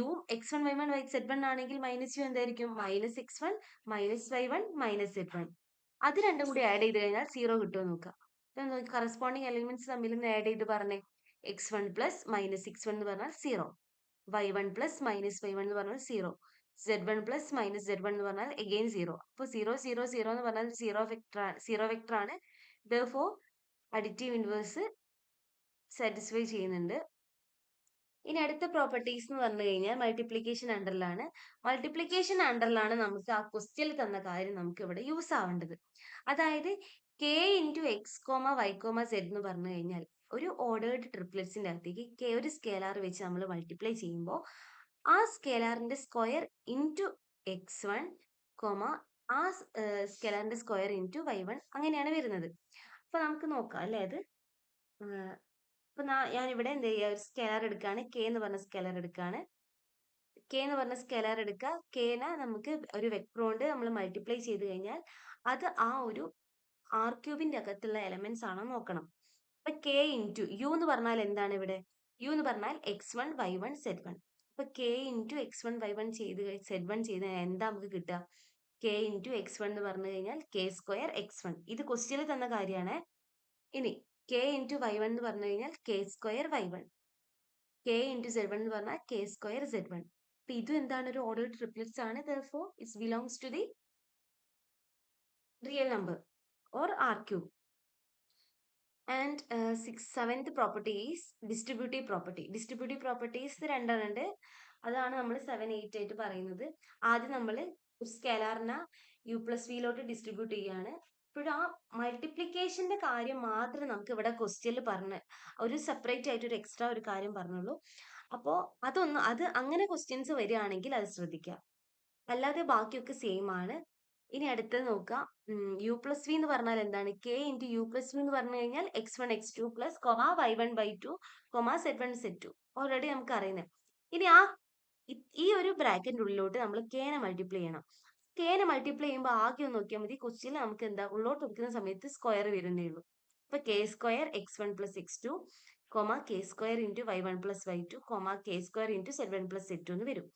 Speaker 1: u x1 y1 z1 ആണെങ്കിൽ മൈനസ് u എന്തായിരിക്കും? Minus x1 minus y1 minus z1. അത് രണ്ടും കൂടി ആഡ് ചെയ്ത് കഴിഞ്ഞാൽ 0 കിട്ടുമോ നോക്കാം. കറസ്പോണ്ടിങ് എലിമെന്റ്സ് തമ്മിൽ നിന്ന് ആഡ് ചെയ്ത് പറഞ്ഞേ. x1 പ്ലസ് മൈനസ് x1 എന്ന് പറഞ്ഞാൽ 0, y1 പ്ലസ് മൈനസ് y1 എന്ന് പറഞ്ഞാൽ 0, z1 പ്ലസ് മൈനസ് z1 എന്ന് പറഞ്ഞാൽ അഗെയിൻ 0. അപ്പൊ 0 0 0 എന്ന് പറഞ്ഞാൽ 0 വെക്ടർ ആണ്. therefore അഡിറ്റീവ് ഇൻവേഴ്സ് സാറ്റിസ്ഫൈ ചെയ്യുന്നുണ്ട്. ഇനി അടുത്ത പ്രോപ്പർട്ടീസ് എന്ന് പറഞ്ഞു കഴിഞ്ഞാൽ മൾട്ടിപ്ലിക്കേഷൻ അണ്ടറിലാണ്. മൾട്ടിപ്ലിക്കേഷൻ അണ്ടറിലാണ് നമുക്ക് ആ ക്വസ്റ്റ്യനിൽ തന്ന കാര്യം നമുക്ക് ഇവിടെ യൂസ് ആവേണ്ടത്. അതായത് k into x comma y comma z എന്ന് പറഞ്ഞു കഴിഞ്ഞാൽ ഒരു ഓർഡേർഡ് ട്രിപ്ലെറ്റ്സിന്റെ അകത്തേക്ക് കെ ഒരു സ്കേലാർ വെച്ച് നമ്മൾ മൾട്ടിപ്ലൈ ചെയ്യുമ്പോൾ ആ സ്കേലാറിന്റെ സ്ക്വയർ ഇൻറ്റു x1 കോമ ആ സ്കേലാറിന്റെ സ്ക്വയർ ഇൻറ്റു y1 അങ്ങനെയാണ് വരുന്നത്. അപ്പൊ നമുക്ക് നോക്കാം അല്ലേ അത്. അപ്പൊ ഞാനിവിടെ എന്ത് ചെയ്യുക, ഒരു സ്കെലാർ എടുക്കുകയാണ്, കെ എന്ന് പറഞ്ഞ സ്കെലാർ എടുക്കുകയാണ്. കെ എന്ന് പറഞ്ഞ സ്കെലാർ എടുക്കുക. കെനെ നമുക്ക് ഒരു വെക്ടർ കൊണ്ട് നമ്മൾ മൾട്ടിപ്ലൈ ചെയ്ത് കഴിഞ്ഞാൽ അത് ആ ഒരു ആർ ക്യൂബിന്റെ അകത്തുള്ള എലമെന്റ്സ് ആണോ നോക്കണം. അപ്പൊ കെ ഇൻറ്റു യു എന്ന് പറഞ്ഞാൽ എന്താണ് ഇവിടെ? യു എന്ന് പറഞ്ഞാൽ x1 y1 z1. അപ്പൊ കെ ഇൻറ്റു x1 y1 ചെയ്ത് z1 ചെയ്ത് എന്താ നമുക്ക് കിട്ടുക? കെ ഇൻറ്റു x1 എന്ന് പറഞ്ഞു കഴിഞ്ഞാൽ കെ സ്ക്വയർ x1. ഇത് ക്വസ്റ്റ്യനിൽ തന്ന കാര്യമാണ്. ഇനി കെ ഇൻറ്റു y1 എന്ന് പറഞ്ഞു കഴിഞ്ഞാൽ K square y1. K into z1 എന്ന് പറഞ്ഞാൽ കെ സ്ക്വയർ z1. അപ്പൊ ഇതും എന്താണ്? ഒരു ഓർഡർ ട്രിപ്ലെറ്റ്സ് ആണ്. therefore it belongs to the real number or R cube. And seventh property is distributive property. Distributive properties രണ്ടെണ്ണം ഉണ്ട്. അതാണ് നമ്മൾ 7, 8 ആയിട്ട് പറയുന്നത്. ആദ്യം നമ്മൾ ഒരു സ്കെലാറിനെ യു പ്ലസ് വിയിലോട്ട് ഡിസ്ട്രിബ്യൂട്ട് ചെയ്യാണ്. ഇപ്പോഴും ആ മൾട്ടിപ്ലിക്കേഷന്റെ കാര്യം മാത്രമേ നമുക്ക് ഇവിടെ ക്വസ്റ്റ്യനിൽ പറഞ്ഞ് ഒരു സെപ്പറേറ്റ് ആയിട്ട് ഒരു എക്സ്ട്രാ ഒരു കാര്യം പറഞ്ഞുള്ളൂ. അപ്പോൾ അത് അങ്ങനെ ക്വസ്റ്റ്യൻസ് വരികയാണെങ്കിൽ അത് ശ്രദ്ധിക്കുക. അല്ലാതെ ബാക്കിയൊക്കെ സെയിം ആണ്. ഇനി അടുത്തത് നോക്കുക. യു പ്ലസ് വി എന്ന് പറഞ്ഞാൽ എന്താണ്? K into u plus v എന്ന് പറഞ്ഞു കഴിഞ്ഞാൽ x1 x2 plus comma y1 y2 comma z1 z2. Already നമുക്ക് അറിയുന്നത്. ഇനി ഈ ഒരു ബ്രാക്കറ്റിന്റെ ഉള്ളിലോട്ട് നമ്മൾ കെനെ മൾട്ടിപ്ലൈ ചെയ്യണം. കെനെ മൾട്ടിപ്ലൈ ചെയ്യുമ്പോൾ ആകെ ഒന്ന് നോക്കിയാൽ മതി. ക്വസ്റ്റ്യനിൽ നമുക്ക് എന്താ ഉള്ളോട്ട് എടുക്കുന്ന സമയത്ത് സ്ക്വയർ വരുന്നേ ഉള്ളൂ. അപ്പൊ K square x1 plus x2 comma K square into y1 plus y2 comma K square into z1 plus z2 എന്ന് വരും.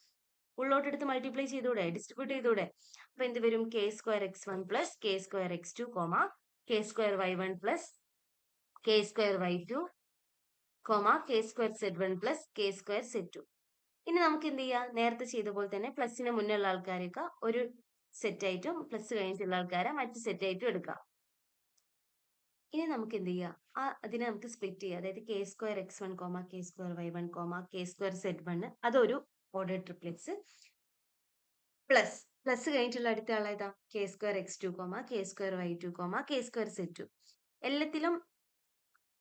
Speaker 1: ഉള്ളോട്ട് എടുത്ത് മൾട്ടിപ്ലൈ ചെയ്തൂടെ, ഡിസ്ട്രിബ്യൂട്ട് ചെയ്തൂടെ? അപ്പൊ എന്ത് വരും? K square x1 plus K square x2 comma k square y1 plus K square y2 comma k square z1 plus K square z2. ഇനി നമുക്ക് എന്ത് ചെയ്യാം? നേരത്തെ ചെയ്ത പോലെ തന്നെ പ്ലസിന് മുന്നുള്ള ആൾക്കാരൊക്കെ ഒരു സെറ്റ് ആയിട്ടും പ്ലസ് കഴിഞ്ഞിട്ടുള്ള ആൾക്കാരെ മറ്റു സെറ്റ് ആയിട്ടും എടുക്കാം. ഇനി നമുക്ക് എന്ത് ചെയ്യാം? അതിനെ നമുക്ക് സ്പ്ലിറ്റ് ചെയ്യാം. അതായത് k square x1 comma k square y1 comma k square z1 അതൊരു ഓർഡർ ട്രിപ്ലെറ്റ്സ് പ്ലസ് കഴിഞ്ഞിട്ടുള്ള അടുത്ത ആളേതാ? K square x2 comma k square y2 comma k square z2. എല്ലാത്തിലും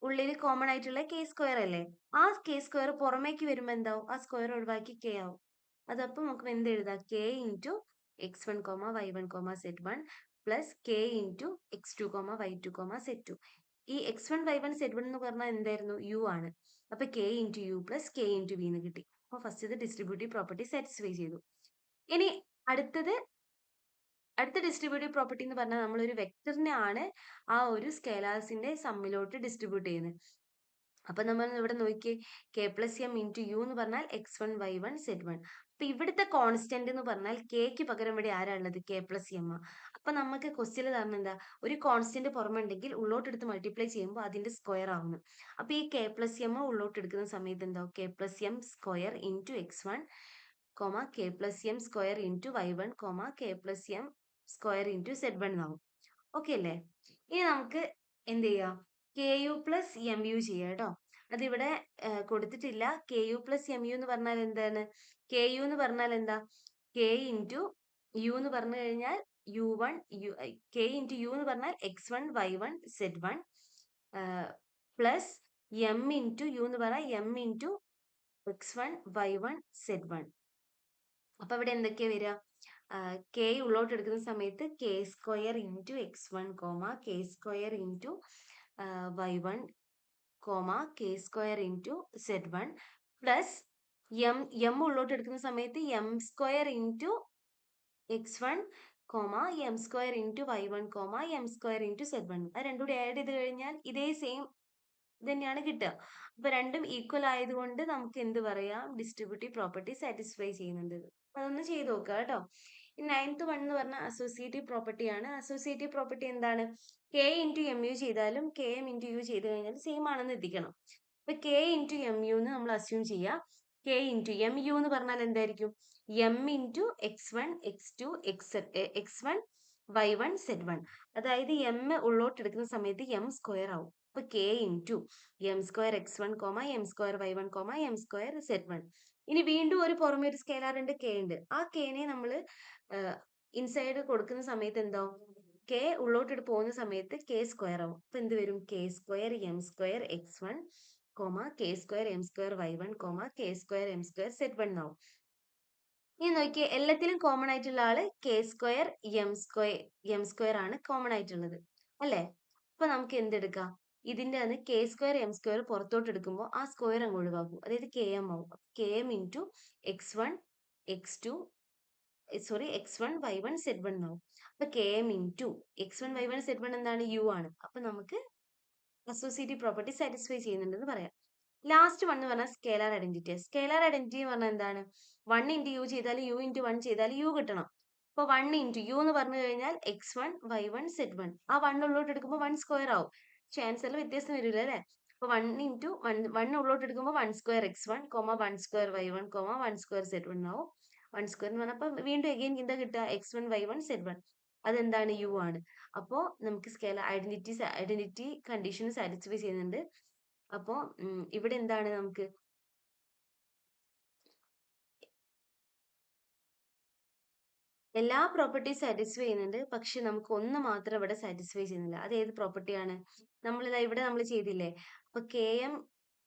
Speaker 1: ഉള്ളിൽ കോമൺ ആയിട്ടുള്ള കെ സ്ക്വയർ അല്ലേ? ആ കെ സ്ക്വയർ പുറമേക്ക് വരുമ്പോൾ എന്താവും? ആ സ്ക്വയർ ഒഴിവാക്കി കെ ആവും. അതപ്പം നമുക്ക് എന്ത് എഴുതാം? K into x1 comma y1 comma z1 plus k into x2 comma y2 comma z2. ഈ x1 y1 z1 എന്ന് പറഞ്ഞാൽ എന്തായിരുന്നു? യു ആണ്. അപ്പൊ k into u plus k into v എന്ന് കിട്ടി. അപ്പൊ ഫസ്റ്റ് ഇത് ഡിസ്ട്രിബ്യൂട്ടീവ് പ്രോപ്പർട്ടി സാറ്റിസ്ഫൈ ചെയ്തു. ഇനി അടുത്ത ഡിസ്ട്രിബ്യൂട്ടീവ് പ്രോപ്പർട്ടി എന്ന് പറഞ്ഞാൽ നമ്മൾ ഒരു വെക്ടറിനെ ആണ് ആ ഒരു സ്കേലാർസിന്റെ സമ്മിലോട്ട് ഡിസ്ട്രിബ്യൂട്ട് ചെയ്യുന്നത്. അപ്പൊ നമ്മൾ ഇവിടെ നോക്കിയേ, k plus m into u എന്ന് പറഞ്ഞാൽ x1 y1 z1. അപ്പൊ ഇവിടുത്തെ കോൺസ്റ്റന്റ് എന്ന് പറഞ്ഞാൽ കെക്ക് പകരം ഇവിടെ ആരാ ഉള്ളത്? K plus M. അപ്പൊ നമുക്ക് ക്വസ്റ്റ്യനിൽ പറഞ്ഞ എന്താ? ഒരു കോൺസ്റ്റന്റ് പുറമുണ്ടെങ്കിൽ ഉള്ളോട്ട് എടുത്ത് മൾട്ടിപ്ലൈ ചെയ്യുമ്പോൾ അതിന്റെ സ്ക്വയർ ആവുന്നു. അപ്പൊ ഈ കെ പ്ലസ് എം ഉള്ളോട്ട് എടുക്കുന്ന സമയത്ത് എന്താവും? K plus m square into x1 comma k plus m square into y1 comma k plus m square into z1 എന്നാവും. ഓക്കെ അല്ലേ? ഇനി നമുക്ക് എന്ത് ചെയ്യാം? K u plus m u ചെയ്യാം കേട്ടോ. അതിവിടെ കൊടുത്തിട്ടില്ല. K u plus m u എന്ന് പറഞ്ഞാൽ എന്താണ്? കെ യു എന്ന് പറഞ്ഞാൽ എന്താ? കെ ഇൻറ്റു യു എന്ന് പറഞ്ഞു കഴിഞ്ഞാൽ u1 കെ ഇൻറ്റു യു എന്ന് പറഞ്ഞാൽ x1 y1 z1 plus m into u എന്ന് പറഞ്ഞാൽ M into x1 y1 z1. അപ്പൊ ഇവിടെ എന്തൊക്കെയാ വരിക? കെ ഉള്ളോട്ട് എടുക്കുന്ന സമയത്ത് k square into x1 comma k square into y1 comma k square into z1 plus m ഉള്ളോട്ട് എടുക്കുന്ന സമയത്ത് m square into x1 comma m square into y1 comma m square into z1. അത് രണ്ടും കൂടി add ചെയ്ത് കഴിഞ്ഞാൽ ഇതേ same തന്നെയാണ് കിട്ടുക. അപ്പൊ രണ്ടും ഈക്വൽ ആയതുകൊണ്ട് നമുക്ക് എന്ത് പറയാം? ഡിസ്ട്രിബ്യൂട്ടീവ് പ്രോപ്പർട്ടി സാറ്റിസ്ഫൈ ചെയ്യുന്നുണ്ട്. അതൊന്ന് ചെയ്ത് നോക്കുക കേട്ടോ. 9th വൺ എന്ന് പറഞ്ഞാൽ അസോസിയേറ്റീവ് പ്രോപ്പർട്ടി ആണ്. അസോസിയേറ്റീവ് പ്രോപ്പർട്ടി എന്താണ്? കെ ഇൻറ്റു എം യു ചെയ്താലും കെ എം ഇൻറ്റു യു ചെയ്ത് കഴിഞ്ഞാൽ സെയിം ആണെന്ന് എത്തിക്കണം. അപ്പൊ കെ ഇൻറ്റു എം യു എന്ന് നമ്മൾ അസ്യൂം ചെയ്യാം. കെ ഇൻറ്റു എം യു എന്ന് പറഞ്ഞാൽ എന്തായിരിക്കും? M into x1 x2 x1 y1 z1. അതായത് എം ഉള്ളോട്ട് എടുക്കുന്ന സമയത്ത് എം സ്ക്വയർ ആവും. അപ്പൊ k into M square x1 M square y1 M square z1. ഇനി വീണ്ടും ഒരു പുറമെ ഒരു സ്കെയിലർ ഉണ്ട് കെ ഉണ്ട്. ആ കെനെ നമ്മൾ ഇൻസൈഡ് കൊടുക്കുന്ന സമയത്ത് എന്താവും? കെ ഉള്ളോട്ട് പോകുന്ന സമയത്ത് കെ സ്ക്വയർ ആവും. അപ്പൊ എന്ത് വരും? K square M square x1 K square M square y1 K square M square z1 ആവും. ഇനി നോക്കിയേ, എല്ലാത്തിലും കോമൺ ആയിട്ടുള്ള ആള് കെ സ്ക്വയർ എം സ്ക്വയർ ആണ് കോമൺ ആയിട്ടുള്ളത് അല്ലേ? അപ്പൊ നമുക്ക് എന്തെടുക്കാം? ഇതിന്റെ ആണ് കെ സ്ക്വയർ എം സ്ക്വയർ പുറത്തോട്ട് എടുക്കുമ്പോൾ ആ സ്ക്വയർ അങ്ങ് ഒഴിവാക്കും. അതായത് കെ എം ആവും. K M into x1 x2 sorry x1 y1 z1 ആവും. അപ്പൊ K M into x1 y1 z1 എന്താണ്? യു ആണ്. അപ്പൊ നമുക്ക് അസോസിയേറ്റീവ് പ്രോപ്പർട്ടി സാറ്റിസ്ഫൈ ചെയ്യുന്നുണ്ടെന്ന് പറയാം. ലാസ്റ്റ് വൺ എന്ന് പറഞ്ഞാൽ സ്കേലാർ ഐഡന്റിറ്റി. സ്കേലാർ ഐഡന്റിറ്റി എന്ന് പറഞ്ഞാൽ എന്താണ്? 1 ഇൻറ്റു യു ചെയ്താൽ യു ഇൻറ്റു 1 ചെയ്താൽ യു കിട്ടണം. അപ്പൊ 1 ഇൻറ്റു യു എന്ന് പറഞ്ഞു കഴിഞ്ഞാൽ x1 y1 z1. ആ 1 ഉള്ളോട്ട് എടുക്കുമ്പോൾ 1 സ്ക്വയർ ആവും. പക്ഷെ ആൻസറിൽ വ്യത്യാസം വരില്ല അല്ലേ? അപ്പൊ 1 ഇൻറ്റു 1 ഉള്ളോട്ട് എടുക്കുമ്പോൾ 1 square x1 1 square y1 1 square z1 ആവും. 1 സ്ക്വയർ എന്ന് പറഞ്ഞപ്പോൾ വീണ്ടും എഗെയിൻ എന്താ കിട്ടുക? x1 y1 z1. അതെന്താണ്? യു ആണ്. അപ്പോൾ നമുക്ക് സ്കേലാർ ഐഡന്റിറ്റി കണ്ടീഷൻ സാറ്റിസ്ഫൈ ചെയ്യുന്നുണ്ട്. അപ്പോ ഇവിടെ എന്താണ്? നമുക്ക് എല്ലാ പ്രോപ്പർട്ടീസ് സാറ്റിസ്ഫൈ ചെയ്യുന്നുണ്ട്. പക്ഷെ നമുക്ക് ഒന്ന് മാത്രം ഇവിടെ സാറ്റിസ്ഫൈ ചെയ്യുന്നില്ല. അത് ഏത് പ്രോപ്പർട്ടിയാണ്? ഇവിടെ നമ്മൾ ചെയ്തില്ലേ? അപ്പൊ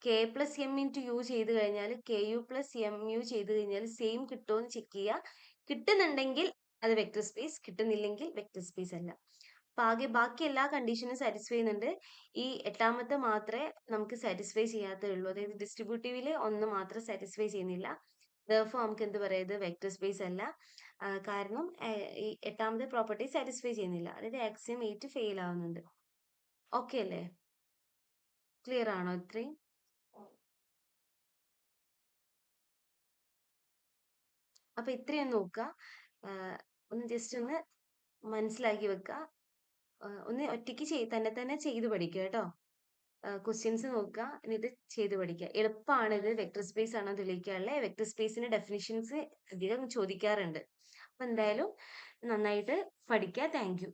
Speaker 1: k plus m into u ചെയ്ത് കഴിഞ്ഞാൽ k u plus m u ചെയ്ത് കഴിഞ്ഞാൽ സെയിം കിട്ടുമോ എന്ന് ചെക്ക് ചെയ്യുക. കിട്ടുന്നുണ്ടെങ്കിൽ അത് വെക്ടർ സ്പേസ്, കിട്ടുന്നില്ലെങ്കിൽ വെക്ടർ സ്പേസ് അല്ല. അപ്പൊ ബാക്കി എല്ലാ കണ്ടീഷനും സാറ്റിസ്ഫൈ ചെയ്യുന്നുണ്ട്. ഈ എട്ടാമത്തെ മാത്രമേ നമുക്ക് സാറ്റിസ്ഫൈ ചെയ്യാത്തുള്ളൂ. അതായത് ഡിസ്ട്രിബ്യൂട്ടീവില് ഒന്ന് മാത്രം സാറ്റിസ്ഫൈ ചെയ്യുന്നില്ല. therefore നമുക്ക് എന്ത് പറയാം? ഇത് വെക്ടർ സ്പേസ് അല്ല. കാരണം ഈ എട്ടാമത്തെ പ്രോപ്പർട്ടി സാറ്റിസ്ഫൈ ചെയ്യുന്നില്ല. അതായത് ആക്സിയം 8 ഫെയിൽ ആവുന്നുണ്ട്. ഓക്കെ അല്ലേ? ക്ലിയർ ആണോ ഇത്രയും? അപ്പൊ ഇത്രയും നോക്കുക. ഒന്ന് ജസ്റ്റ് ഒന്ന് മനസ്സിലാക്കി വെക്കുക. ഒന്ന് ഒറ്റയ്ക്ക് തന്നെ ചെയ്ത് പഠിക്കുക കേട്ടോ. ക്വസ്റ്റ്യൻസ് നോക്കുക, എന്നിട്ട് ചെയ്ത് പഠിക്കുക. എളുപ്പമാണ് ഇത്. വെക്ടർ സ്പേസ് ആണോ തെളിയിക്കാനുള്ള വെക്ടർ സ്പേസിന്റെ ഡെഫിനിഷൻസ് അധികം ചോദിക്കാറുണ്ട്. അപ്പൊ എന്തായാലും നന്നായിട്ട് പഠിക്കുക. Thank you.